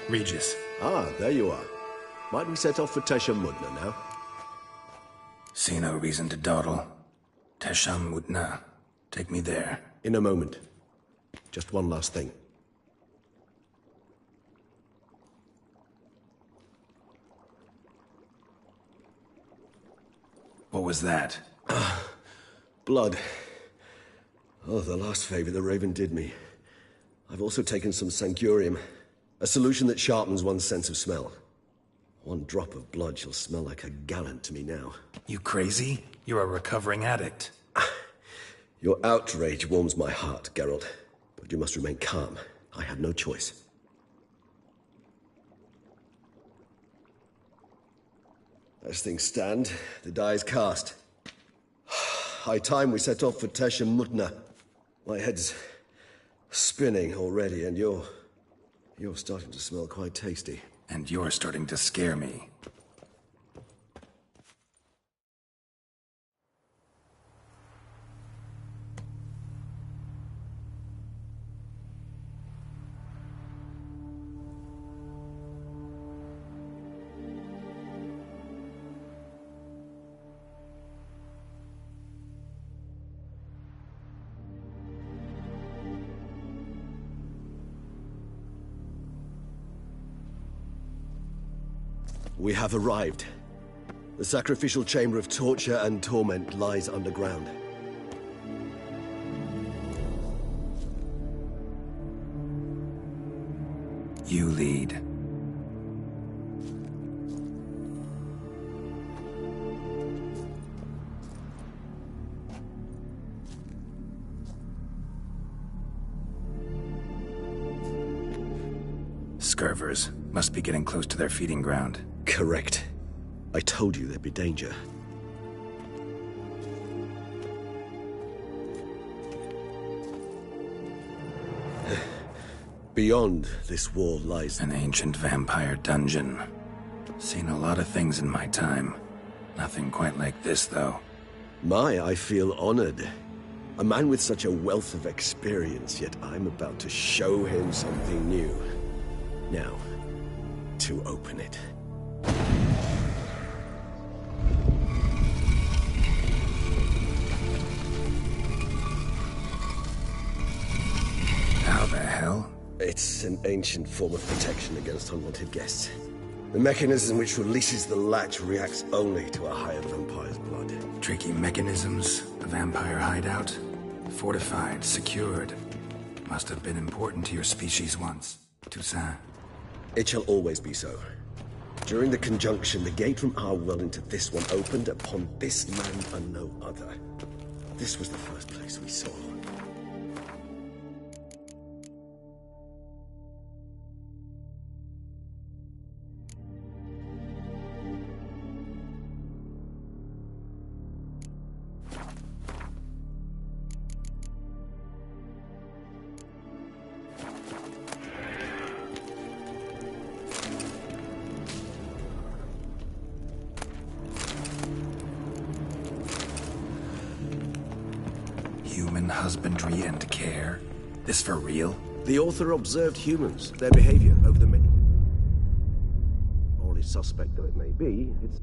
Regis. Ah, there you are. Might we set off for Tesham Mudna now? See no reason to dawdle. Tesham Mudna. Take me there. In a moment. Just one last thing. What was that? Blood. Oh, the last favor the Raven did me. I've also taken some Sancurium. A solution that sharpens one's sense of smell. One drop of blood shall smell like a gallon to me now. You crazy? You're a recovering addict. Your outrage warms my heart, Geralt. But you must remain calm. I had no choice. As things stand, the die is cast. High time we set off for Tesham Mudna. My head's spinning already, and you're starting to smell quite tasty. And you're starting to scare me. We have arrived. The sacrificial chamber of torture and torment lies underground. You lead. Scurvers must be getting close to their feeding ground. Correct. I told you there'd be danger. Beyond this wall lies an ancient vampire dungeon. Seen a lot of things in my time. Nothing quite like this, though. I feel honored. A man with such a wealth of experience, yet I'm about to show him something new. Now, to open it. How the hell? It's an ancient form of protection against unwanted guests. The mechanism which releases the latch reacts only to a higher vampire's blood. Tricky mechanisms, a vampire hideout. Fortified, secured. Must have been important to your species once. Toussaint. It shall always be so. During the conjunction, the gate from our world into this one opened upon this land and no other. This was the first place we saw. Human husbandry and care? This for real? The author observed humans, their behavior over the many... Morally suspect though it may be, it's...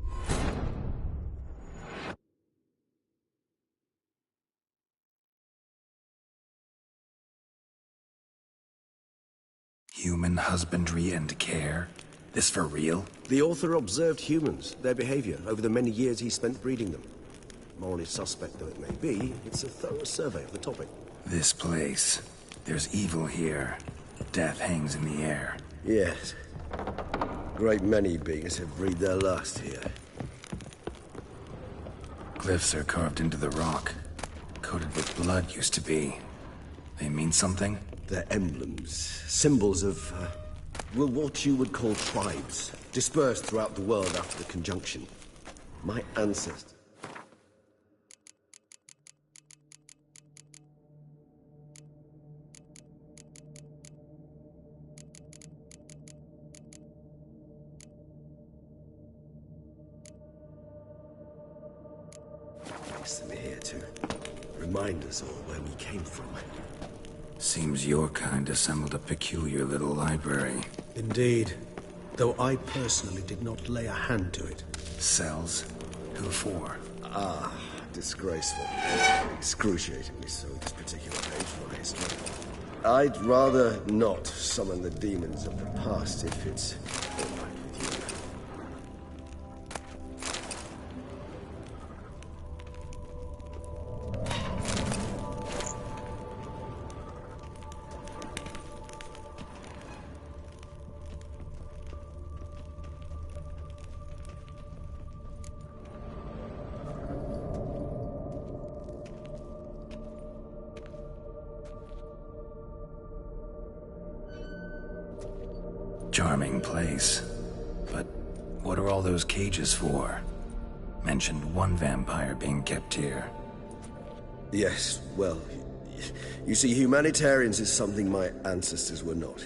Human husbandry and care? This for real? The author observed humans, their behavior over the many years he spent breeding them. Morally suspect though it may be, it's a thorough survey of the topic. This place. There's evil here. Death hangs in the air. Yes. Great many beings have breathed their last here. Glyphs are carved into the rock. Coated with blood used to be. They mean something? They're emblems, symbols of, well, what you would call tribes, dispersed throughout the world after the conjunction. My ancestors. Place them here to remind us all where we came from. Seems your kind assembled a peculiar little library. Indeed. Though I personally did not lay a hand to it. Cells? Who for? Ah, disgraceful. Excruciatingly so, this particular page of my history. I'd rather not summon the demons of the past if it's all right with you. Charming place. But what are all those cages for? Mentioned one vampire being kept here. Yes, well, you see, humanitarians is something my ancestors were not.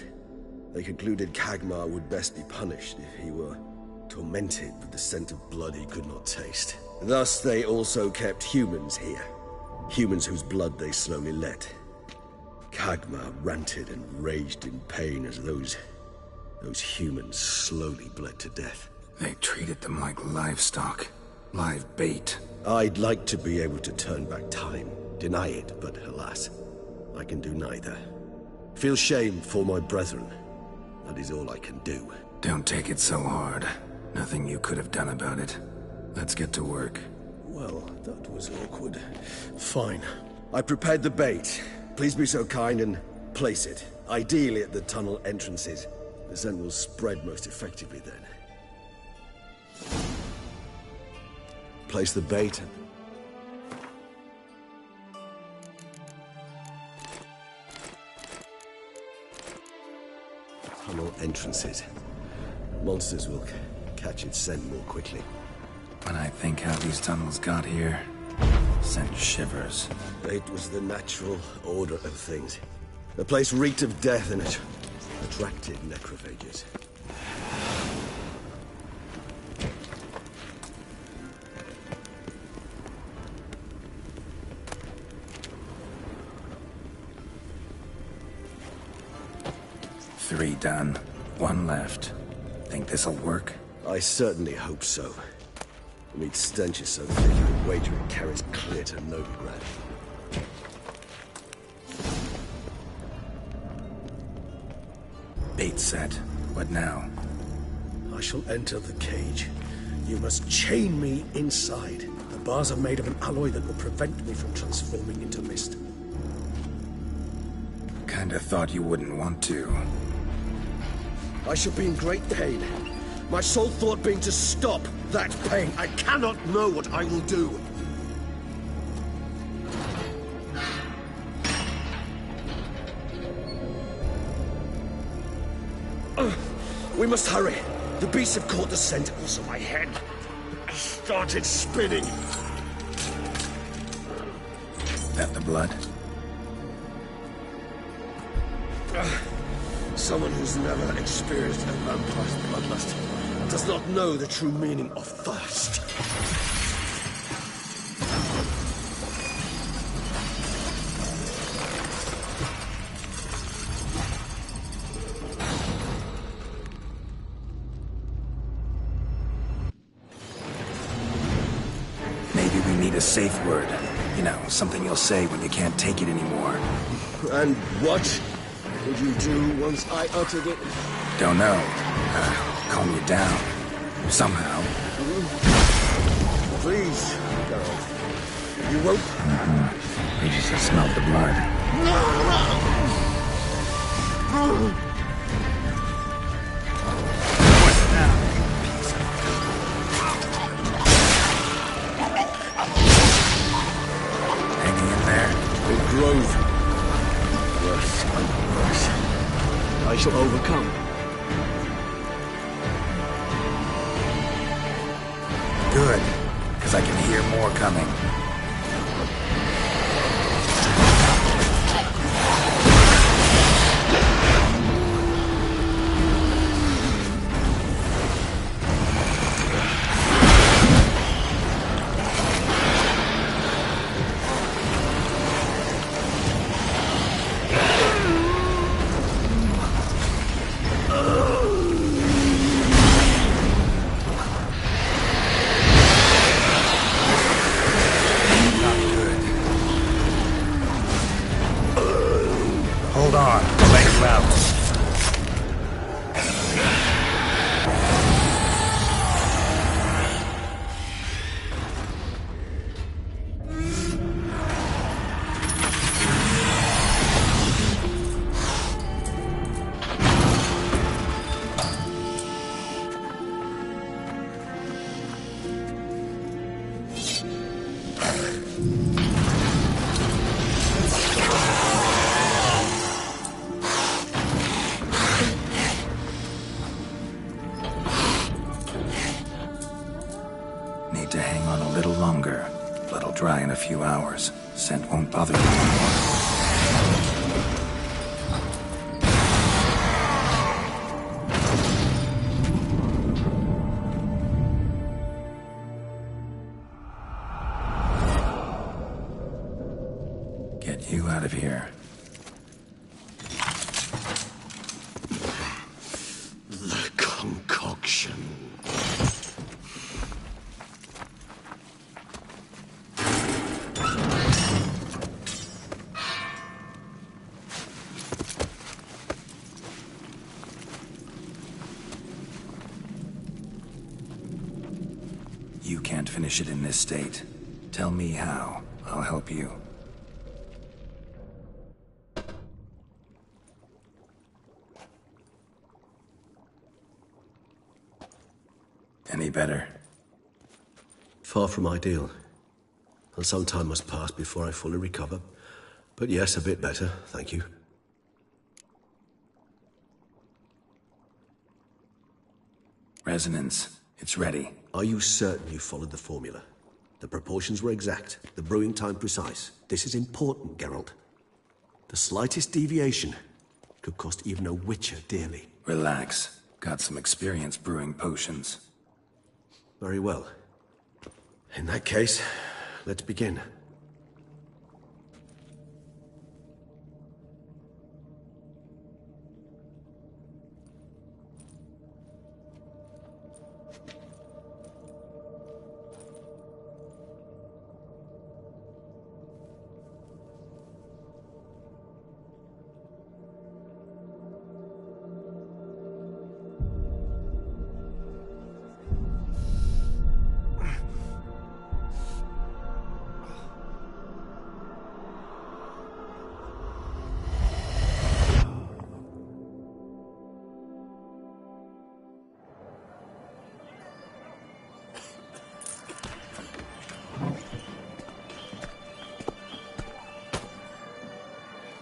They concluded Kagmar would best be punished if he were tormented with the scent of blood he could not taste. Thus, they also kept humans here. Humans whose blood they slowly let. Kagmar ranted and raged in pain as those humans slowly bled to death. They treated them like livestock. Live bait. I'd like to be able to turn back time. Deny it, but alas, I can do neither. Feel shame for my brethren. That is all I can do. Don't take it so hard. Nothing you could have done about it. Let's get to work. Well, that was awkward. Fine. I prepared the bait. Please be so kind and place it. Ideally at the tunnel entrances. The scent will spread most effectively then. Place the bait. Tunnel entrances. Monsters will catch its scent more quickly. When I think how these tunnels got here, sent shivers. It was the natural order of things. The place reeked of death and it attracted necrophages. Three done. One left. Think this'll work? I certainly hope so. The meat stench is so thick, I'd wager it carries clear to Novigrad. Bait set. What now? I shall enter the cage. You must chain me inside. The bars are made of an alloy that will prevent me from transforming into mist. Kinda thought you wouldn't want to. I shall be in great pain. My sole thought being to stop that pain. I cannot know what I will do. We must hurry. The beasts have caught the scent, also my head. I started spinning. That the blood? Someone who's never experienced a vampire's bloodlust does not know the true meaning of thirst. a safe word. You know, something you'll say when you can't take it anymore. And what would you do once I uttered it? Don't know. Calm you down. Somehow. Please, Geralt. You won't? You just have smelled the blood. Hanging in there? It grows worse and worse. I shall overcome. Good, because I can hear more coming. Hold on, I'll let you out. Need to hang on a little longer. Blood'll dry in a few hours. Scent won't bother you anymore. Get you out of here. The concoction. You can't finish it in this state. Tell me how. I'll help you. Any better? Far from ideal. And some time must pass before I fully recover. But yes, a bit better, thank you. Resonance. It's ready. Are you certain you followed the formula? The proportions were exact, the brewing time precise. This is important, Geralt. The slightest deviation could cost even a witcher dearly. Relax. Got some experience brewing potions. Very well. In that case, let's begin.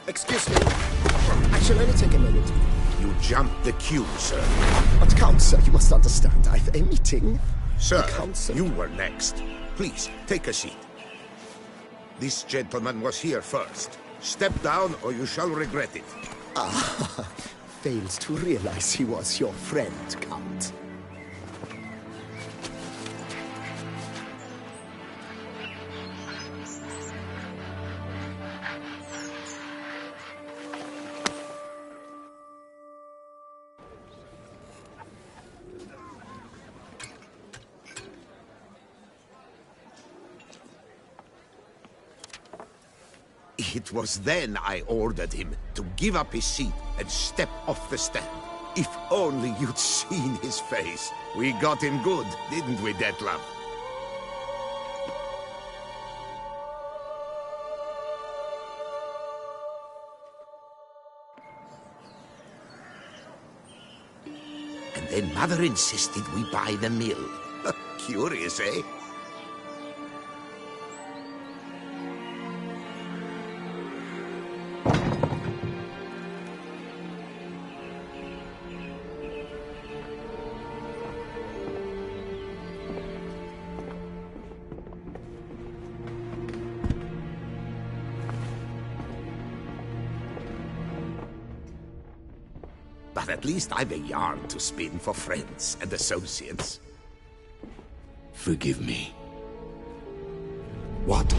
Excuse me. I shall only take a minute. You jumped the queue, sir. But Count, sir, you must understand. I've a meeting. Sir, Count, sir. you were next. Please, take a seat. This gentleman was here first. Step down or you shall regret it. Ah, fails to realize he was your friend, Count. It was then I ordered him to give up his seat and step off the stand. If only you'd seen his face. We got him good, didn't we, Dettlaff? And then Mother insisted we buy the mill. Curious, eh? But at least I've a yarn to spin for friends and associates. Forgive me. What?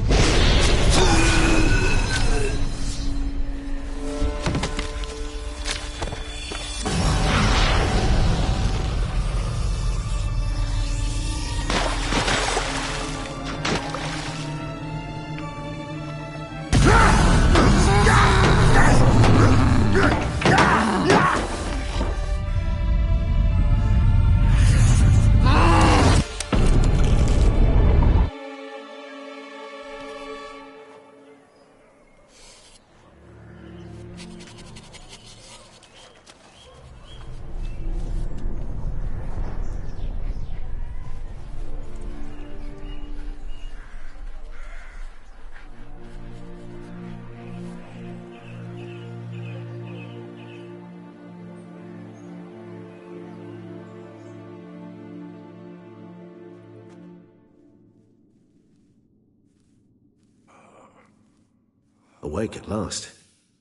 Awake at last.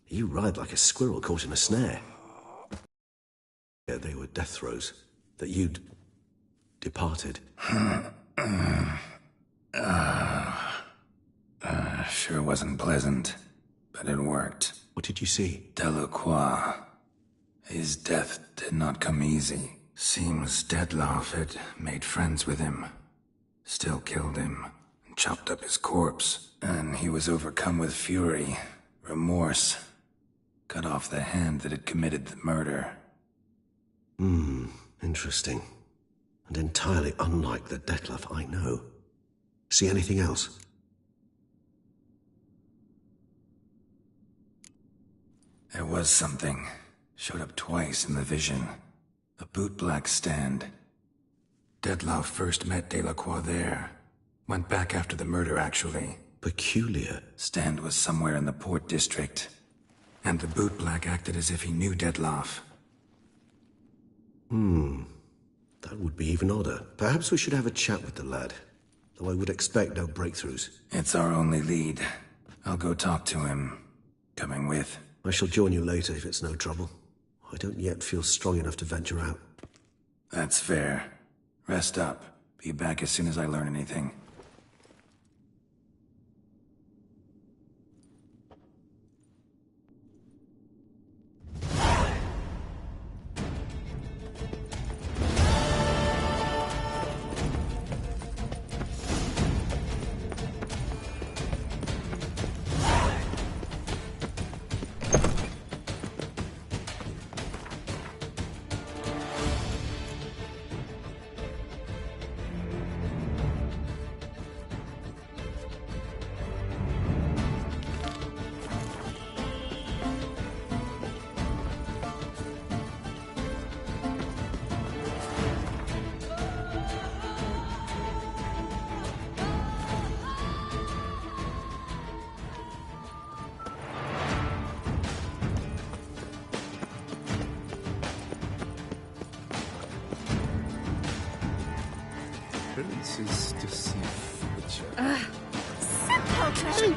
You ride like a squirrel caught in a snare. Yeah, they were death throes. That you'd departed. Sure wasn't pleasant, but it worked. What did you see? Delacroix. His death did not come easy. Seems Dettlaff had made friends with him. Still killed him, and chopped up his corpse. And he was overcome with fury, remorse. Cut off the hand that had committed the murder. Interesting. And entirely unlike the Dettlaff I know. See anything else? There was something. Showed up twice in the vision. A bootblack stand. Dettlaff first met Delacroix there. Went back after the murder, actually. Peculiar. Stand was somewhere in the Port District. And the bootblack acted as if he knew Dettlaff. That would be even odder. Perhaps we should have a chat with the lad. Though I would expect no breakthroughs. It's our only lead. I'll go talk to him. Coming with? I shall join you later if it's no trouble. I don't yet feel strong enough to venture out. That's fair. Rest up. Be back as soon as I learn anything. Appearances deceive, Witcher. Simpleton!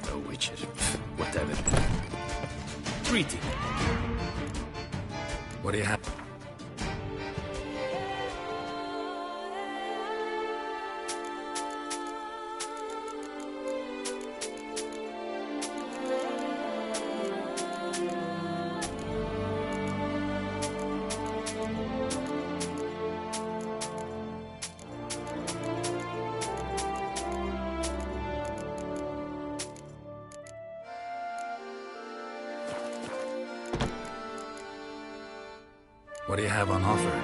Oh, Witcher. Whatever. Greeting. What do you have? What do you have on offer?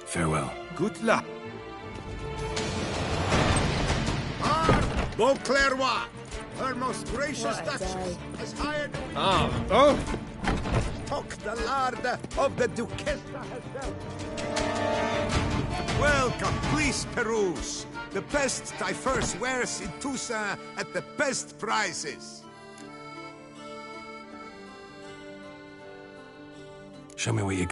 Farewell. Good luck. Beauclervois, her most gracious duchess, has hired... Took the lard of the Duchessa herself. Welcome, please peruse. The best diverse wares in Toussaint at the best prices. Show me what you...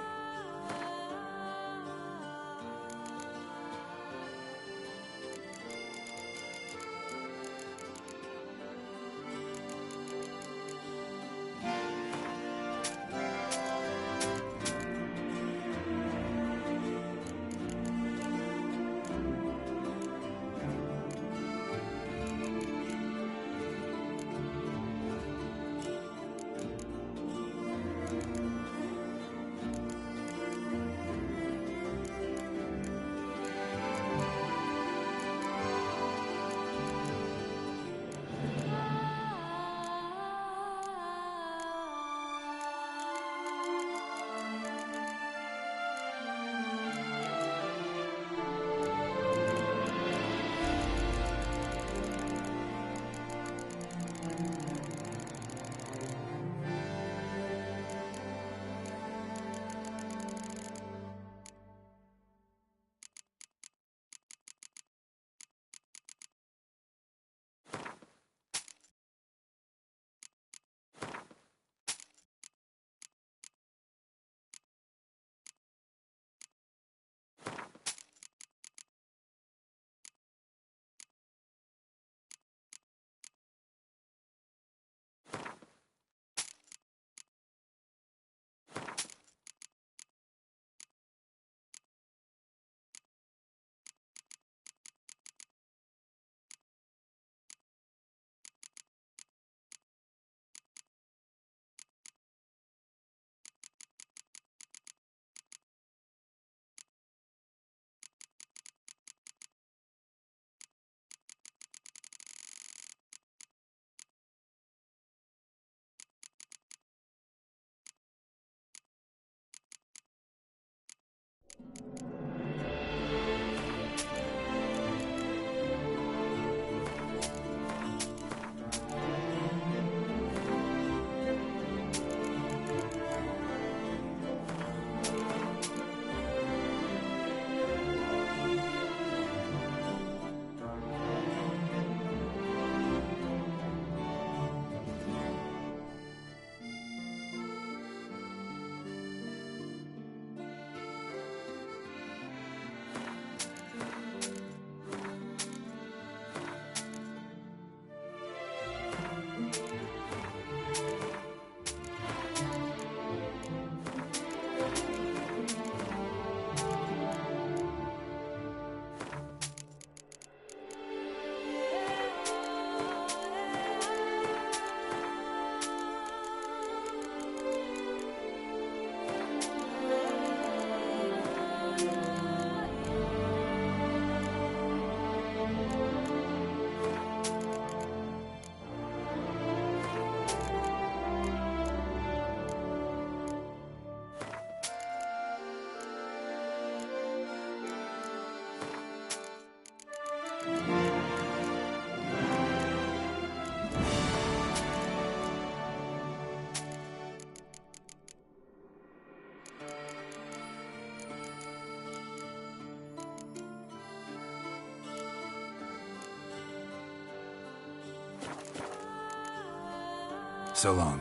So long.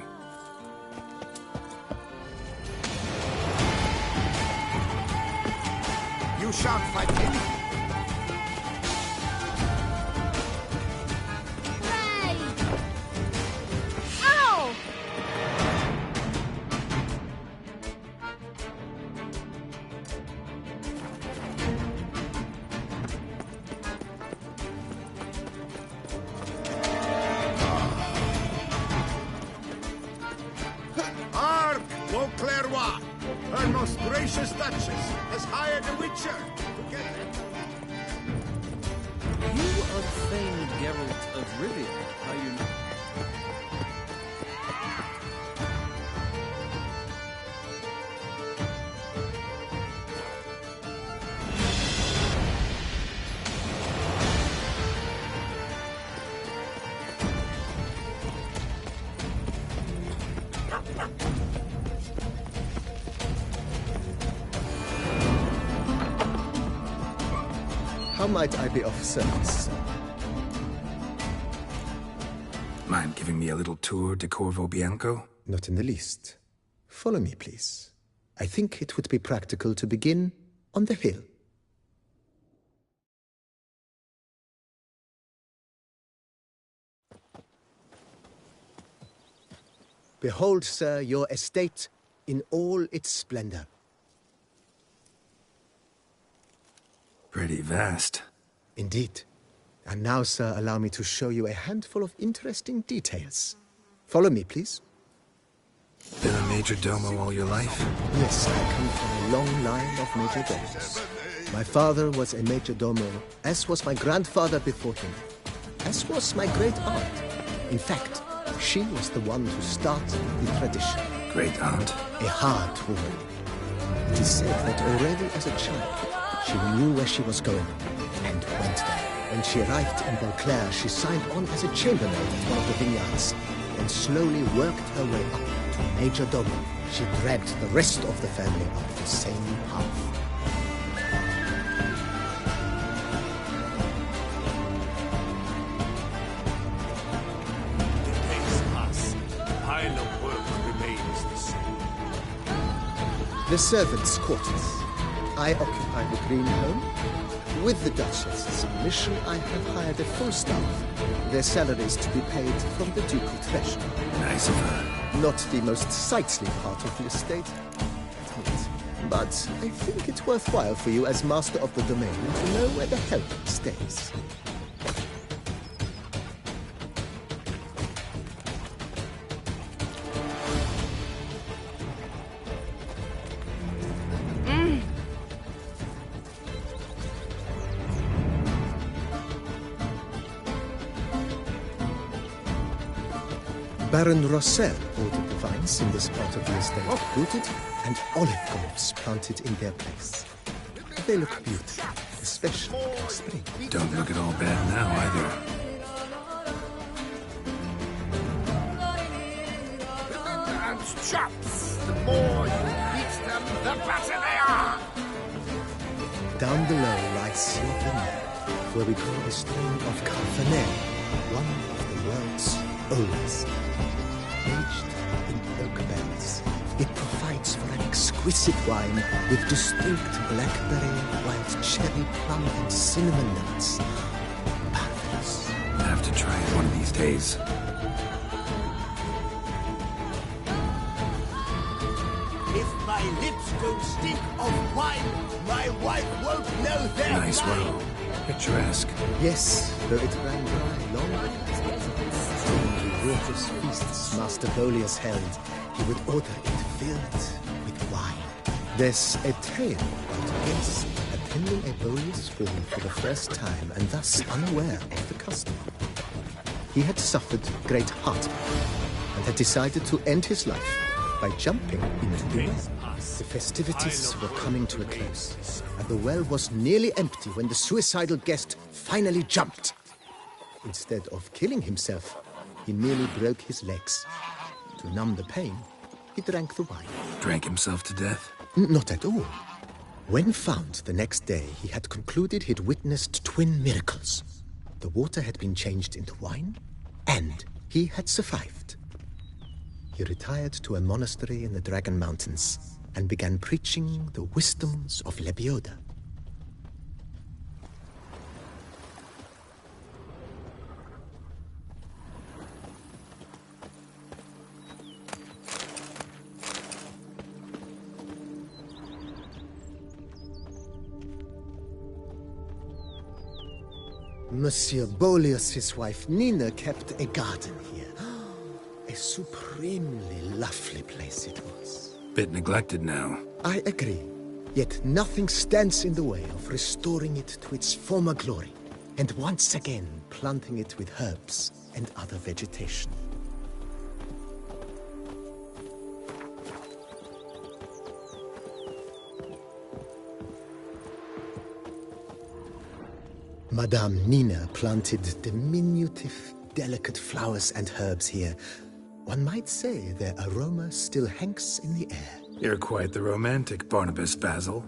You shan't fight him. Ow! Arc Beauclervois, her most gracious Duchess, has hired a witcher to get them. You unfamed Geralt of Rivia, are you not? How might I be of service? Mind giving me a little tour de Corvo Bianco? Not in the least. Follow me, please. I think it would be practical to begin on the hill. Behold, sir, your estate in all its splendor. Pretty vast. Indeed. And now, sir, allow me to show you a handful of interesting details. Follow me, please. Been a major domo all your life? Yes, I come from a long line of major domos. My father was a major domo, as was my grandfather before him, as was my great aunt. In fact, she was the one to start the tradition. Great aunt? A hard woman. It is said that already as a child, she knew where she was going and went there. When she arrived in Beauclair, she signed on as a chambermaid at one of the vineyards and slowly worked her way up to major domo. She dragged the rest of the family up the same path. The days pass. The pile of work remains the same. The servants' quarters. I occupy the green home. With the Duchess's permission, I have hired a full staff. Their salaries to be paid from the ducal treasury. Nice of her. Not the most sightly part of the estate, admit. But I think it's worthwhile for you as master of the domain to know where the help stays. Baron Rossel ordered the vines in this part of the estate rooted and olive groves planted in their place. They look beautiful, especially in spring. Don't look at all bad now, either. And chops! The more you beat them, the better they are! Down below lies your vineyard, where we call the stream of Carfanet, one of the world's oldest. Aged in oak barrels, it provides for an exquisite wine with distinct blackberry, wild cherry, plum, and cinnamon notes. Marvelous. I have to try it one of these days. If my lips don't stink of wine, my wife won't know they're Nice mine. row. Picturesque. Yes, though it ran dry long ago. Raucous feasts Master Bolius held, he would order it filled with wine. There's a tale about a guest attending a Bolius ball for the first time and thus unaware of the custom. He had suffered great heartburn and had decided to end his life by jumping into the well. The festivities were coming to a close, and the well was nearly empty when the suicidal guest finally jumped. Instead of killing himself, he merely broke his legs. To numb the pain, he drank the wine. Drank himself to death? Not at all. When found the next day, he had concluded he'd witnessed twin miracles. The water had been changed into wine, and he had survived. he retired to a monastery in the Dragon Mountains and began preaching the wisdoms of Lebioda. Monsieur Boleus, his wife Nina, kept a garden here. A supremely lovely place it was. Bit neglected now. I agree. Yet nothing stands in the way of restoring it to its former glory, and once again planting it with herbs and other vegetation. Madame Nina planted diminutive, delicate flowers and herbs here. One might say their aroma still hangs in the air. You're quite the romantic, Barnabas Basil.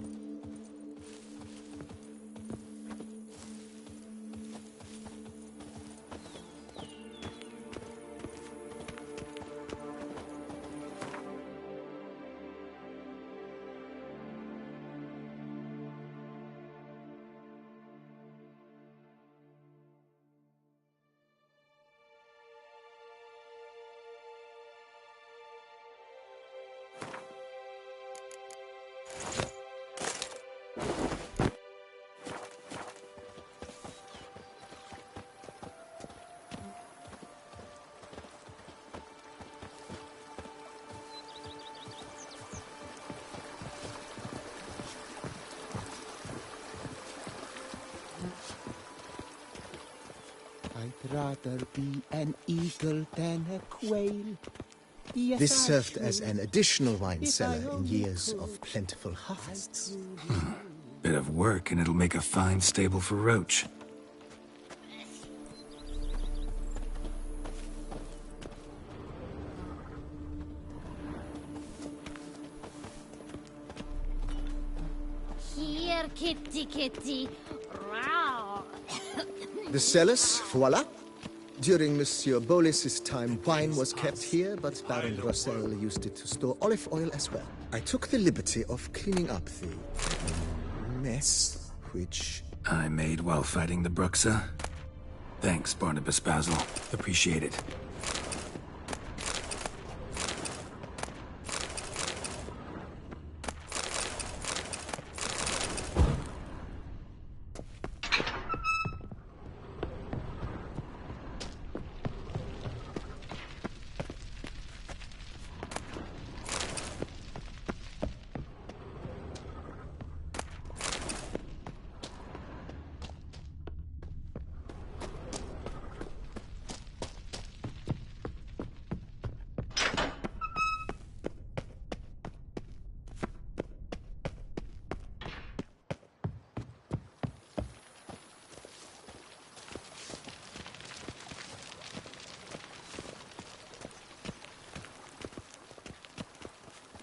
I'd rather be an eagle than a quail. Yes, This served as an additional wine cellar in years of plentiful harvests. Bit of work, and it'll make a fine stable for Roach. Here, kitty, kitty. Row. The cellars, voila. During Monsieur Boleus's time, wine was kept here, but Baron Rossel used it to store olive oil as well. I took the liberty of cleaning up the mess, which I made while fighting the Bruxa. Thanks, Barnabas Basil. Appreciate it.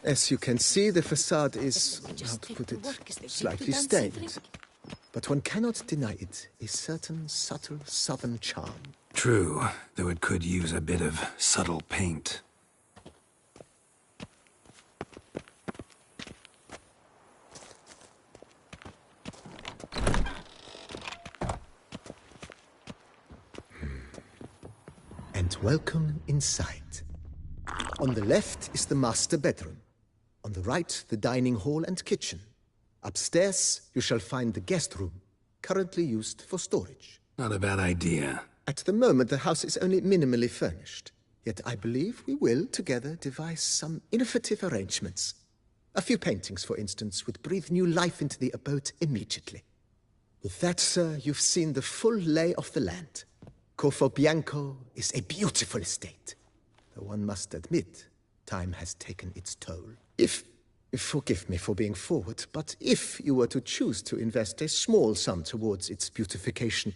As you can see, the facade is, how to put it, slightly stained. But one cannot deny it, a certain subtle southern charm. True, though it could use a bit of subtle paint. And welcome inside. On the left is the master bedroom. On the right, the dining hall and kitchen. Upstairs, you shall find the guest room, currently used for storage. Not a bad idea. At the moment, the house is only minimally furnished. Yet I believe we will, together, devise some innovative arrangements. A few paintings, for instance, would breathe new life into the abode immediately. With that, sir, you've seen the full lay of the land. Corvo Bianco is a beautiful estate. Though one must admit, time has taken its toll. Forgive me for being forward, but if you were to choose to invest a small sum towards its beautification,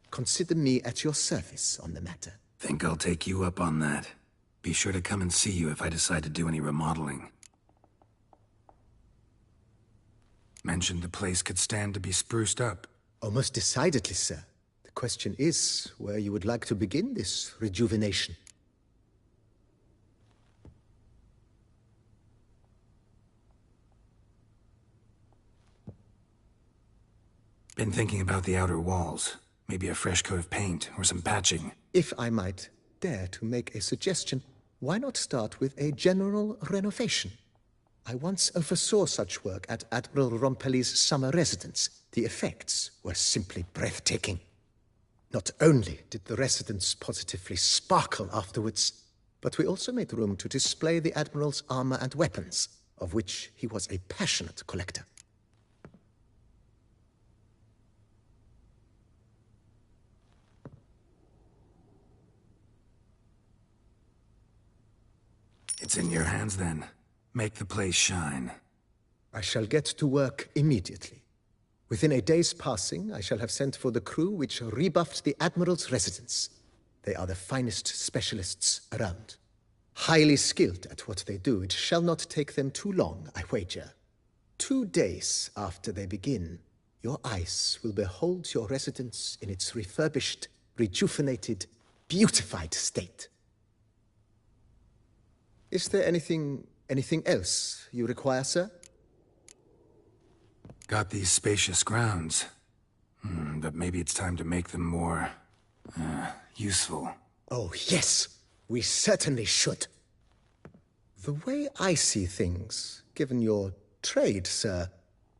consider me at your service on the matter. Think I'll take you up on that. Be sure to come and see you if I decide to do any remodeling. Mentioned the place could stand to be spruced up. Oh, most decidedly, sir. The question is where you would like to begin this rejuvenation. Been thinking about the outer walls. Maybe a fresh coat of paint or some patching. If I might dare to make a suggestion, why not start with a general renovation? I once oversaw such work at Admiral Rompelli's summer residence. The effects were simply breathtaking. Not only did the residence positively sparkle afterwards, but we also made room to display the Admiral's armor and weapons, of which he was a passionate collector. It's in your hands then. Make the place shine. I shall get to work immediately. Within a day's passing, I shall have sent for the crew which rebuffed the Admiral's residence. They are the finest specialists around. Highly skilled at what they do, it shall not take them too long, I wager. 2 days after they begin, your eyes will behold your residence in its refurbished, rejuvenated, beautified state. Is there anything else you require, sir? Got these spacious grounds. But maybe it's time to make them more... useful. Oh, yes. We certainly should. The way I see things, given your trade, sir,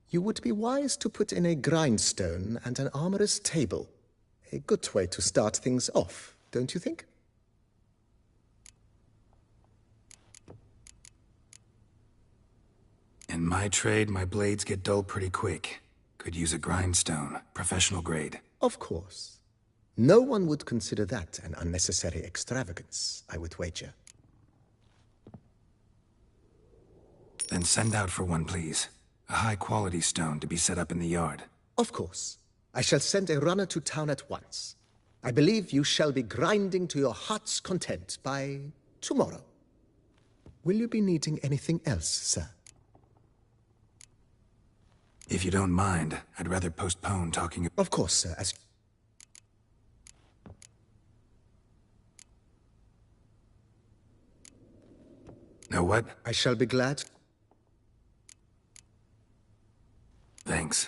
you would be wise to put in a grindstone and an armorer's table. A good way to start things off, don't you think? In my trade, my blades get dull pretty quick. Could use a grindstone, professional grade. Of course. No one would consider that an unnecessary extravagance, I would wager. Then send out for one, please. A high-quality stone to be set up in the yard. Of course. I shall send a runner to town at once. I believe you shall be grinding to your heart's content by tomorrow. Will you be needing anything else, sir? If you don't mind, I'd rather postpone talking... Of course, sir, as... Know what? I shall be glad. Thanks.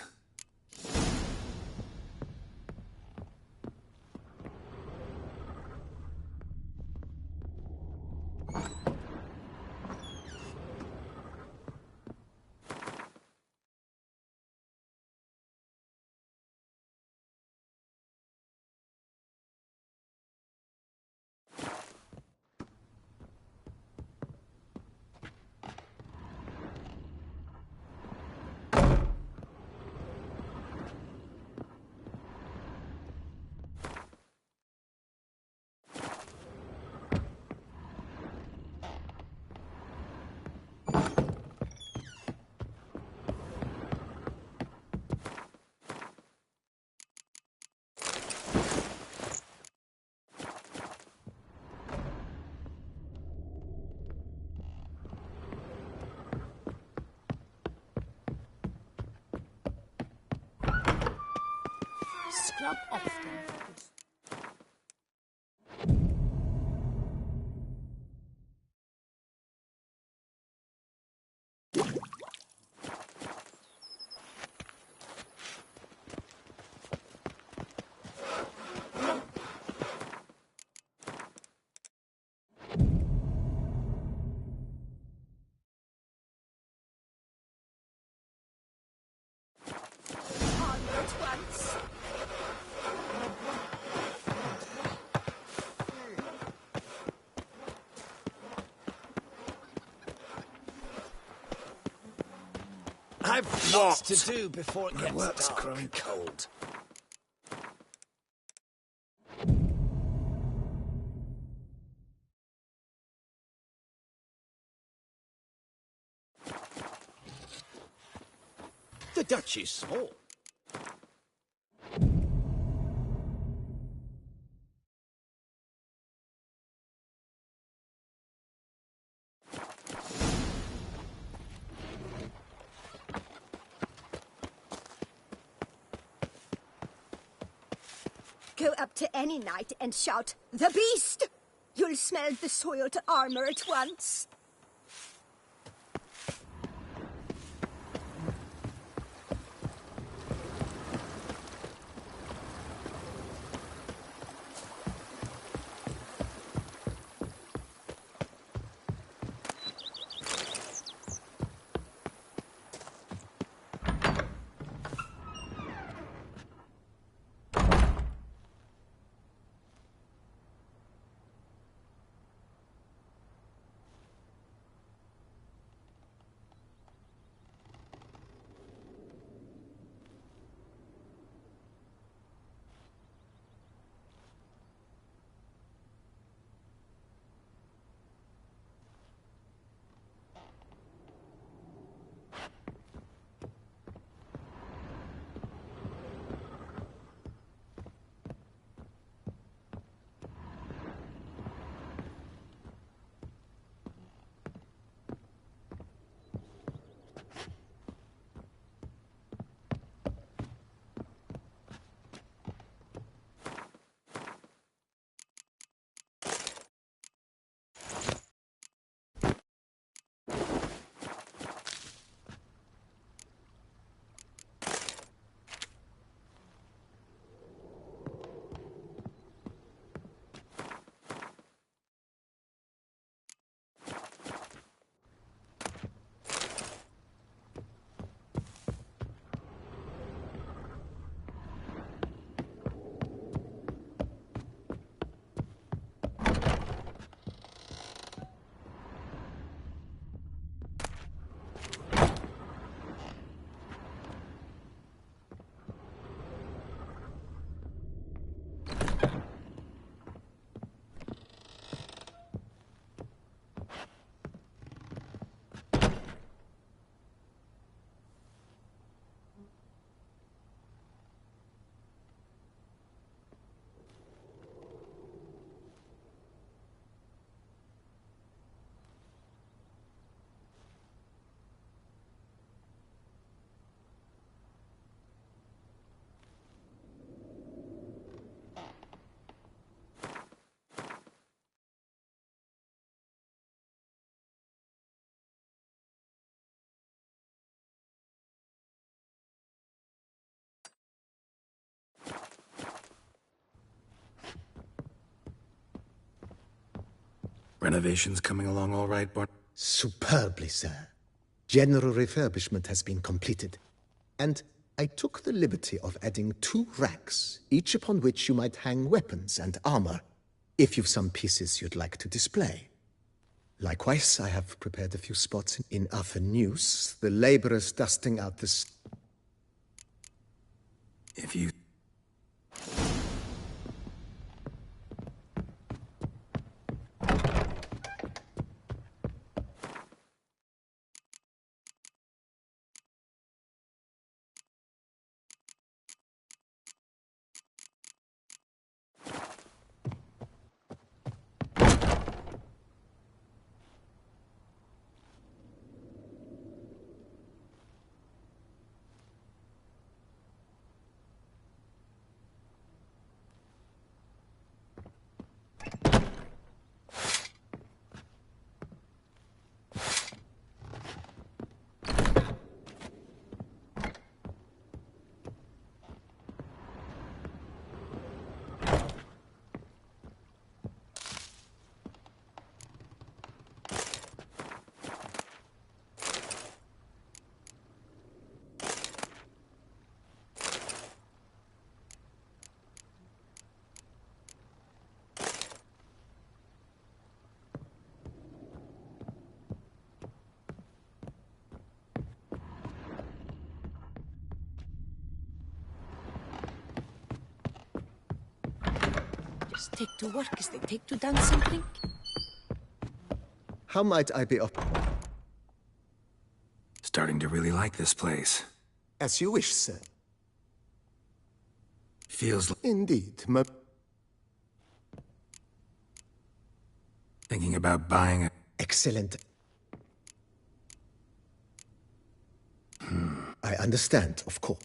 Scrub off them. I've lots to do before it gets work's dark. growing cold. The Dutch is small. Go up to any knight and shout, "The beast!" You'll smell the soiled armor at once. Renovations coming along all right, Bart? Superbly, sir. General refurbishment has been completed. And I took the liberty of adding 2 racks, each upon which you might hang weapons and armor, if you've some pieces you'd like to display. Likewise, I have prepared a few spots in Arthur News, the laborers dusting out the... If you... Take to work as they take to dance and drink. How might I be of... Starting to really like this place. As you wish, sir. Feels like... Indeed, Thinking about buying a... Excellent. I understand, of course.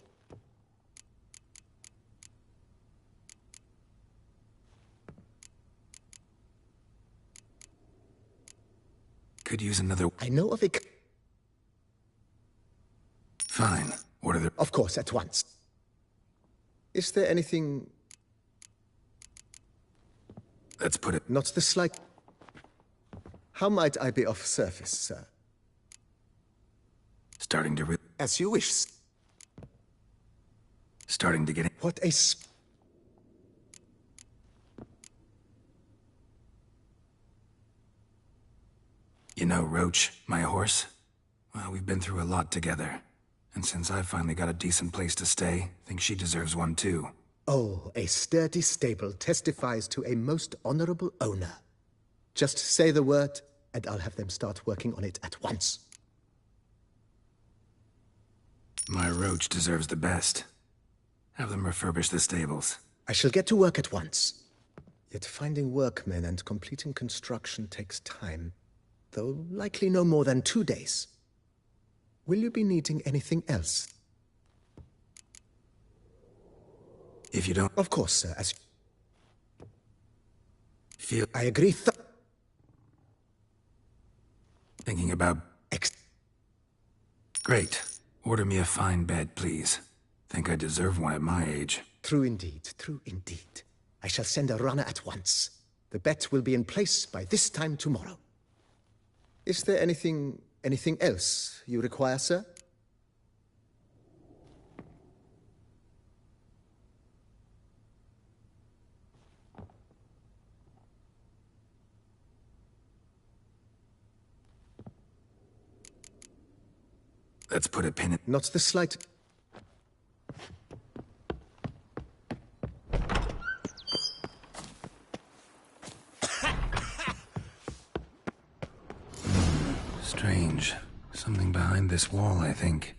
Could use another... I know of it. Fine. Order the... Of course, at once. Is there anything... Let's put it... Not the slight... How might I be of service, sir? Starting to... As you wish. Starting to get... What a... You know, Roach, my horse? Well, we've been through a lot together. And since I finally got a decent place to stay, I think she deserves one too. Oh, a sturdy stable testifies to a most honorable owner. Just say the word, and I'll have them start working on it at once. My Roach deserves the best. Have them refurbish the stables. I shall get to work at once. Yet finding workmen and completing construction takes time. Though likely no more than 2 days. Will you be needing anything else? If you don't... Of course, sir, as... Feel... I agree Thinking about... Great. Order me a fine bed, please. Think I deserve one at my age. True indeed, true indeed. I shall send a runner at once. The bet will be in place by this time tomorrow. Is there anything else you require, sir? Let's put a pin in... Not the slight... Strange. Something behind this wall, I think.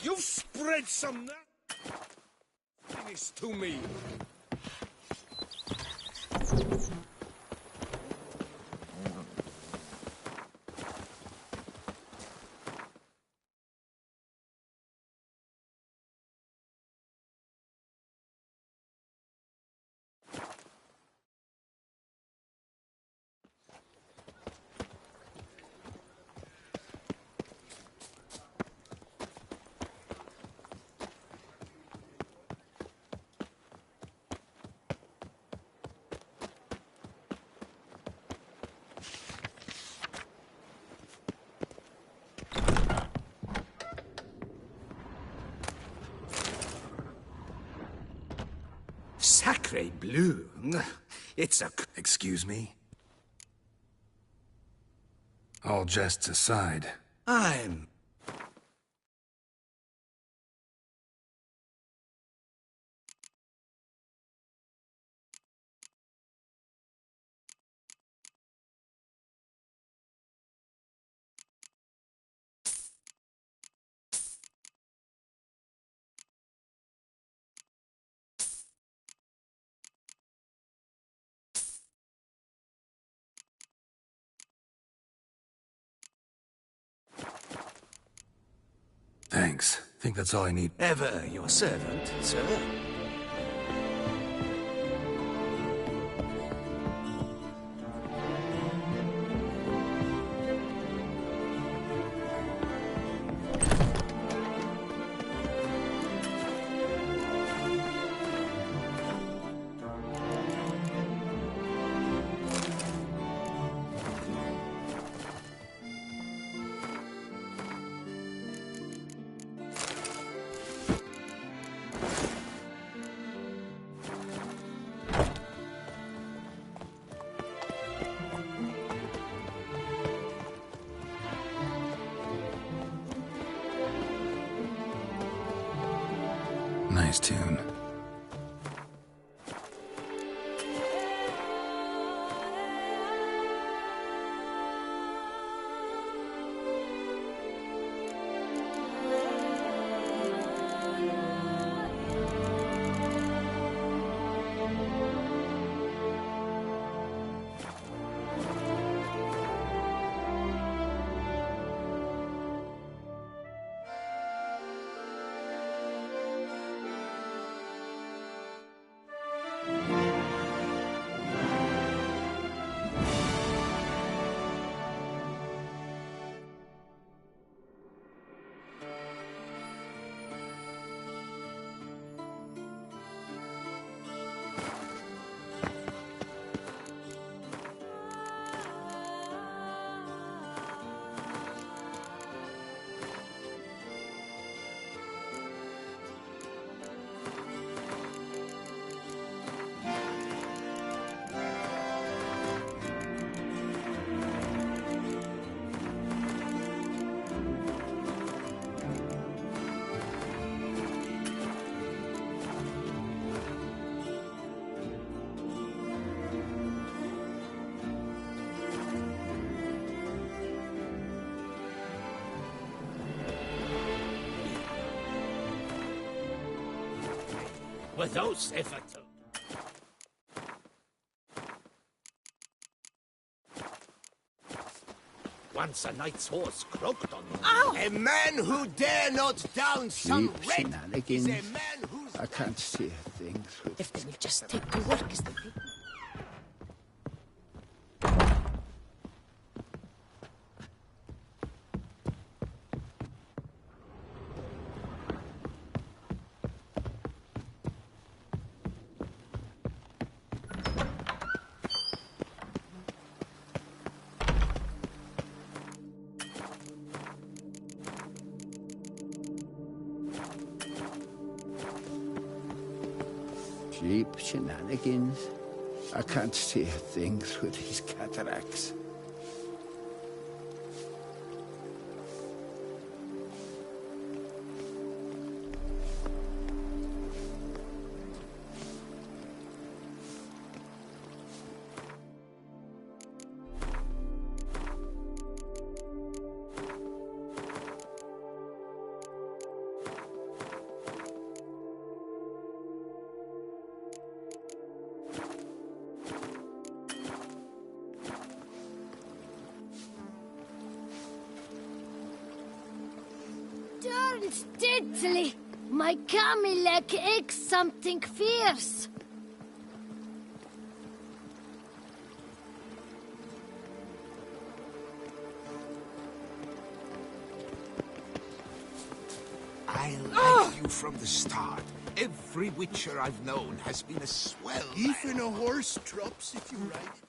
You've spread some nastiness to me. Sacre bleu. It's a... Excuse me? All jests aside. I'm... Thanks. Think that's all I need. Ever your servant, sir. Nice tune. Were those efforts? Once a knight's horse croaked on me. Ow! A man who dare not down some Cheap red shenanigans. is a man who's... I can't see things with... If they will just take to work as they do. Cheap shenanigans. I can't see things with these cataracts. burns deadly. My Camilec aches something fierce. I like you from the start. Every Witcher I've known has been a swell. Even a horse drops if you ride it.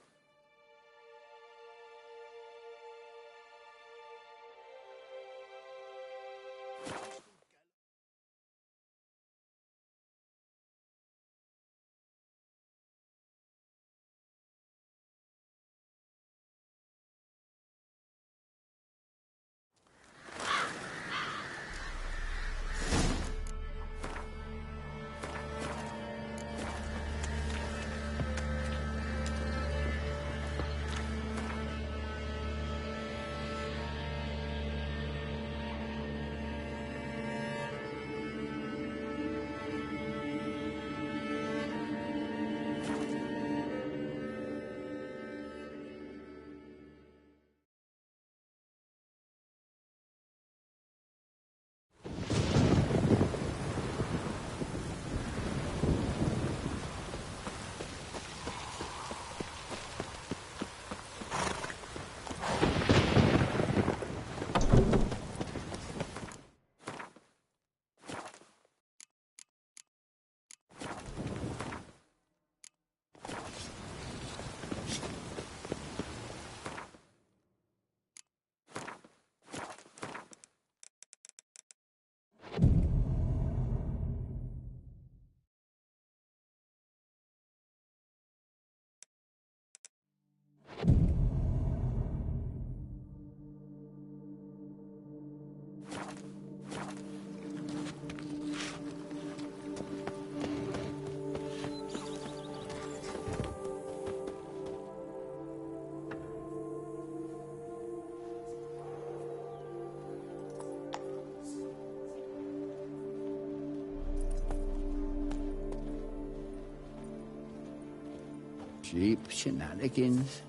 Cheap shenanigans.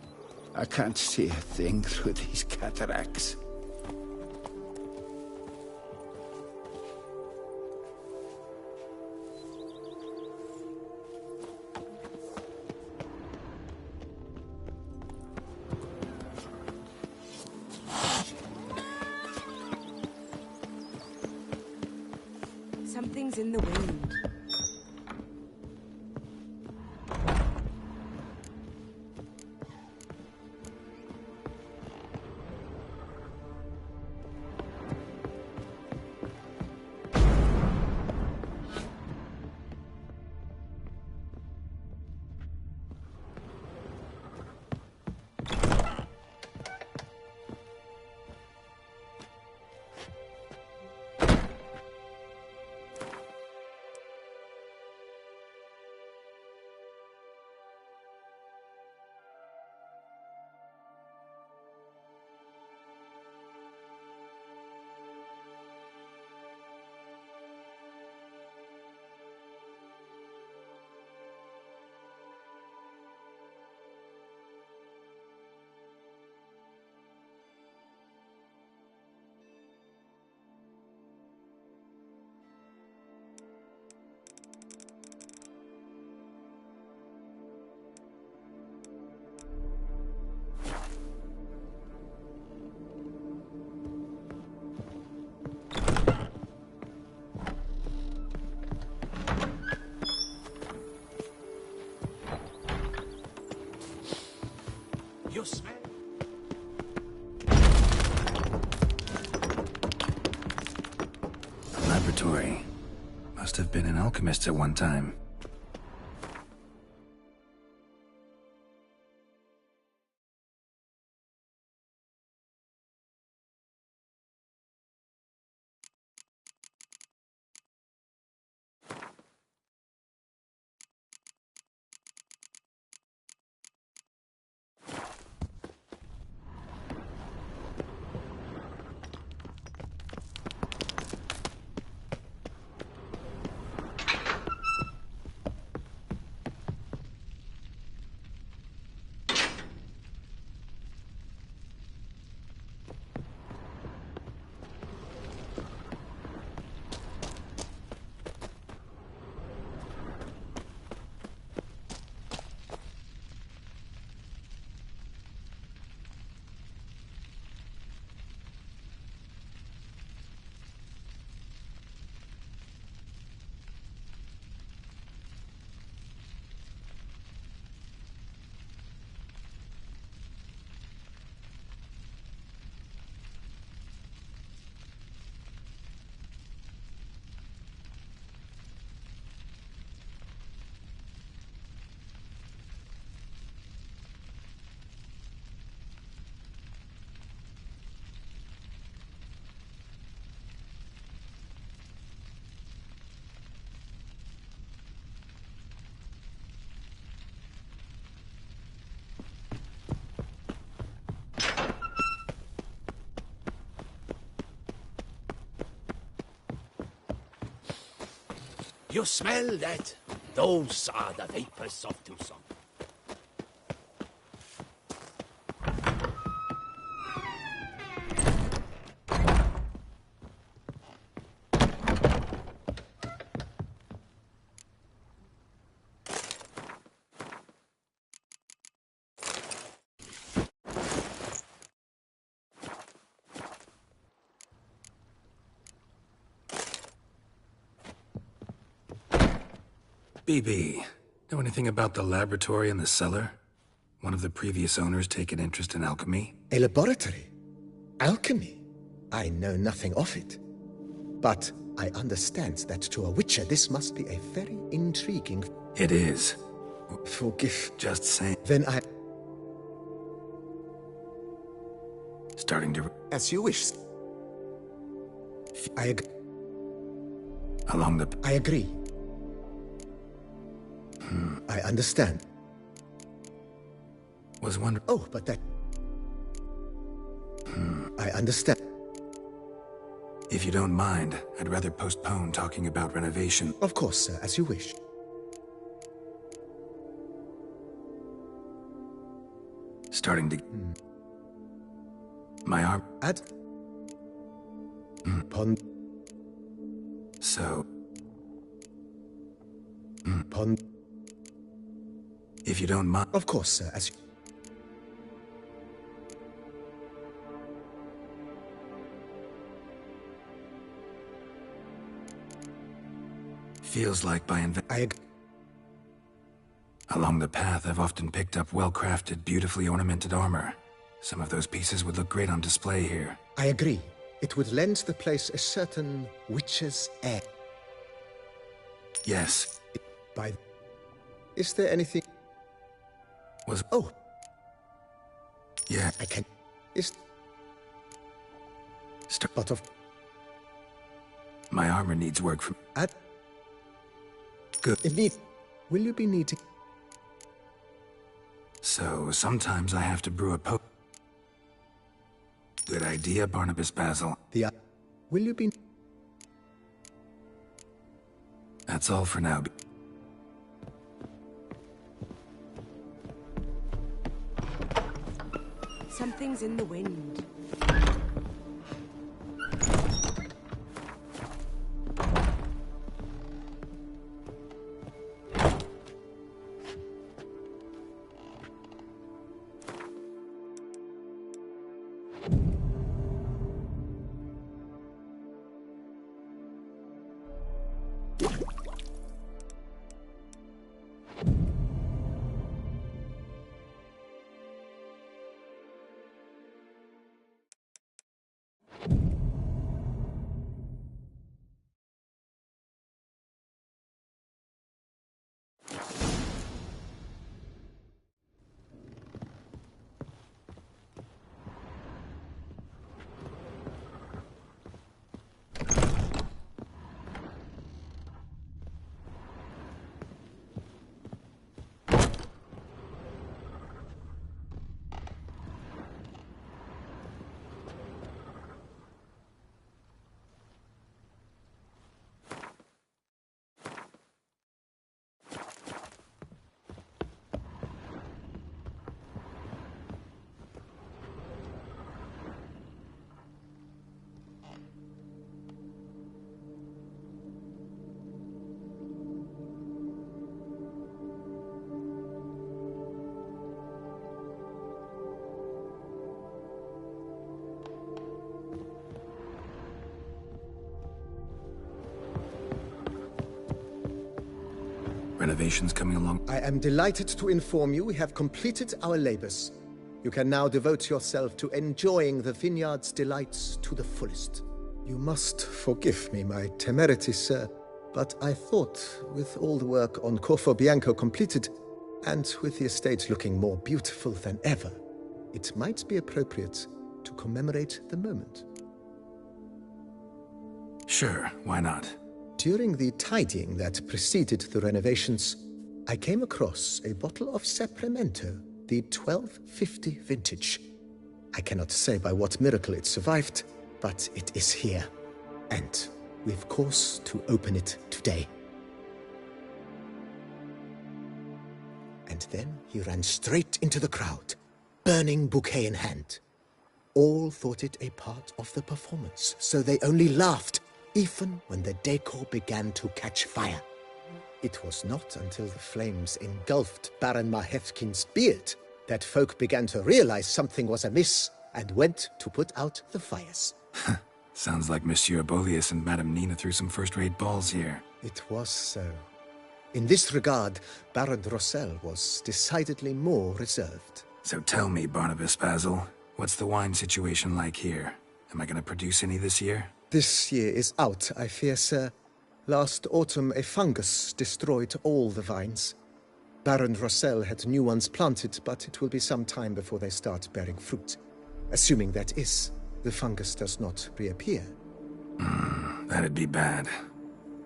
I can't see a thing through these cataracts. Something's in the wind. You smell? A laboratory. Must have been an alchemist at one time. You smell that? Those are the vapors of Tucson. BB, know anything about the laboratory in the cellar? One of the previous owners take an interest in alchemy? A laboratory? Alchemy? I know nothing of it. But I understand that to a witcher this must be a very intriguing... It is. Forgive. Just saying. Then I... Starting to... As you wish. I agree. Along the... I agree. I understand. Was wondering... Oh, but that... I understand. If you don't mind, I'd rather postpone talking about renovation. Of course, sir, as you wish. Starting to... My arm... Ad... Pond... So... Pond... If you don't mind... Of course, sir, as you... Feels like by Along the path, I've often picked up well-crafted, beautifully ornamented armor. Some of those pieces would look great on display here. I agree. It would lend the place a certain witcher's air. Yes. By... Is there anything... Was... Oh. Yeah. I can... Is... But of... My armor needs work from... Ad... Good. Indeed. Will you be needing... So, sometimes I have to brew a po... Good idea, Barnabas Basil. Will you be... That's all for now. Something's in the wind. Renovations coming along? I am delighted to inform you we have completed our labors. You can now devote yourself to enjoying the vineyard's delights to the fullest. You must forgive me my temerity, sir, but I thought, with all the work on Corvo Bianco completed, and with the estate looking more beautiful than ever, it might be appropriate to commemorate the moment. Sure, why not? During the tidying that preceded the renovations, I came across a bottle of Sapramento, the 1250 vintage. I cannot say by what miracle it survived, but it is here. And we've cause to open it today. And then he ran straight into the crowd, burning bouquet in hand. All thought it a part of the performance, so they only laughed, even when the decor began to catch fire. It was not until the flames engulfed Baron Mahefkin's beard that folk began to realize something was amiss and went to put out the fires. Sounds like Monsieur Bolius and Madame Nina threw some first-rate balls here. It was so. In this regard, Baron Rossel was decidedly more reserved. So tell me, Barnabas Basil, what's the wine situation like here? Am I going to produce any this year? This year is out, I fear, sir. Last autumn, a fungus destroyed all the vines. Baron Rossel had new ones planted, but it will be some time before they start bearing fruit. Assuming that is, the fungus does not reappear. That'd be bad.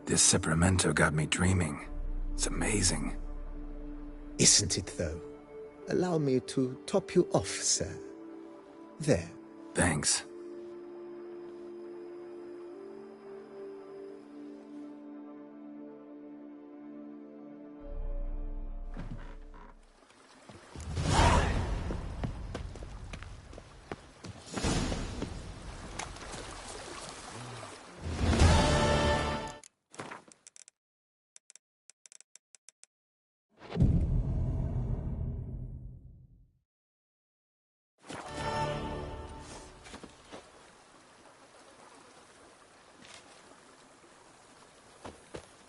This Cyprimento got me dreaming. It's amazing. Isn't it, though? Allow me to top you off, sir. There. Thanks.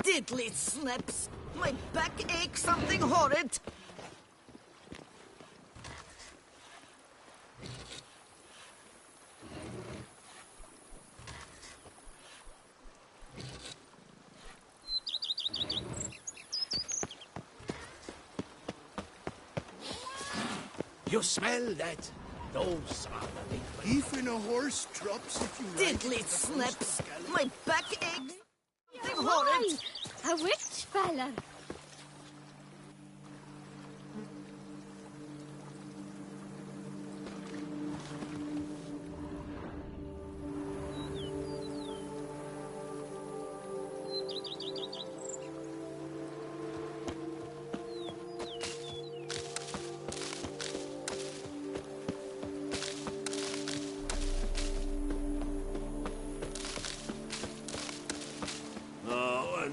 Diddly snips! My back aches something horrid! You smell that? Those are the big ones. Even a horse drops if you diddly snips! My back aches something horrid! A witch fella.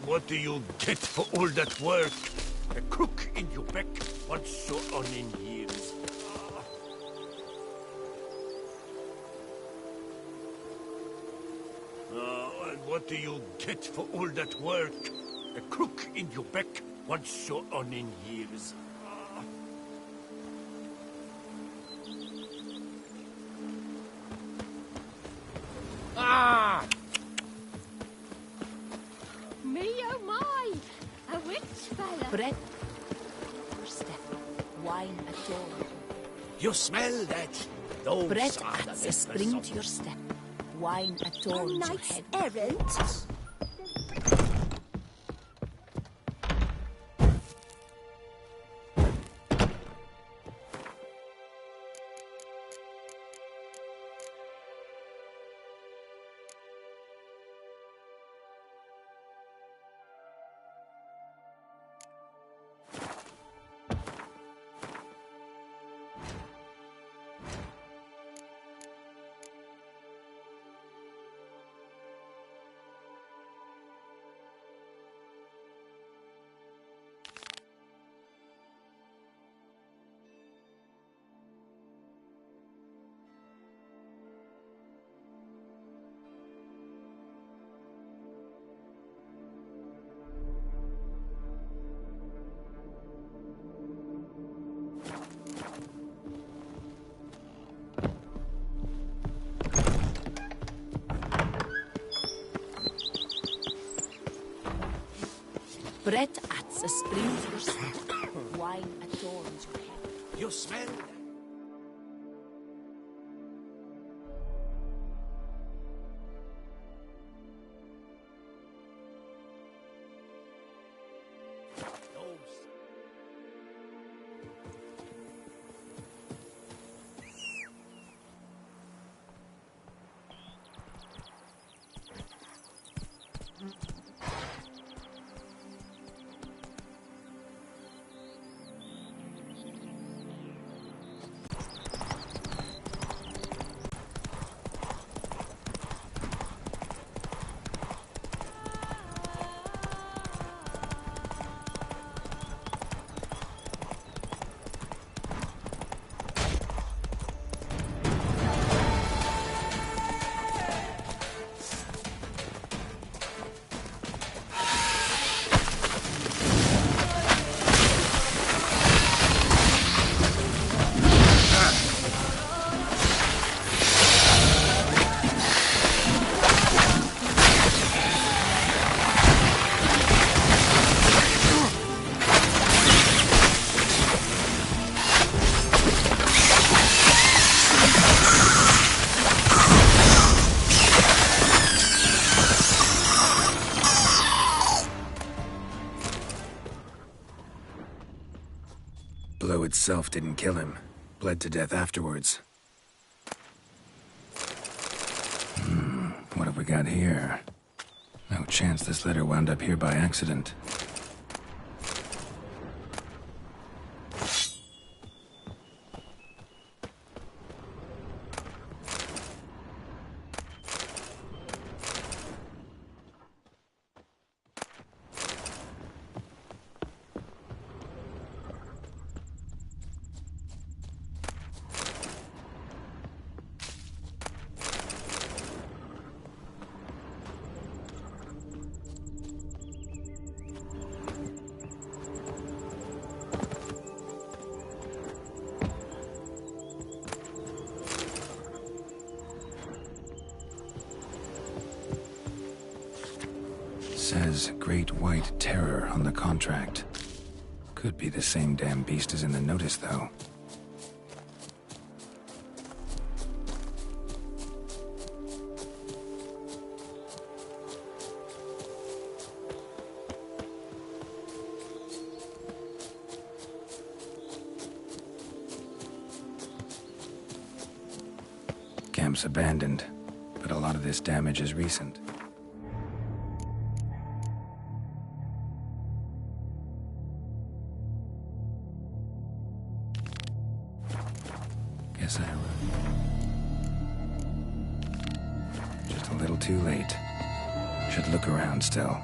What do you get for all that work? A crook in your back once so on in years. And what do you get for all that work? A crook in your back once so on in years. Ah! Me oh my! A witch fella. Brett, your step. Wine at dawn. You smell that? Those Brett are at the the spring to your step. Wine at dawn. A knight's errand? Brett at the spring to your step. Wine adorns your head. You smell that? itself didn't kill him. Bled to death afterwards. What have we got here? No chance this letter wound up here by accident. Says Great White Terror on the contract. Could be the same damn beast as in the notice, though. Camp's abandoned, but a lot of this damage is recent. Guess I arrived. Just a little too late. Should look around still.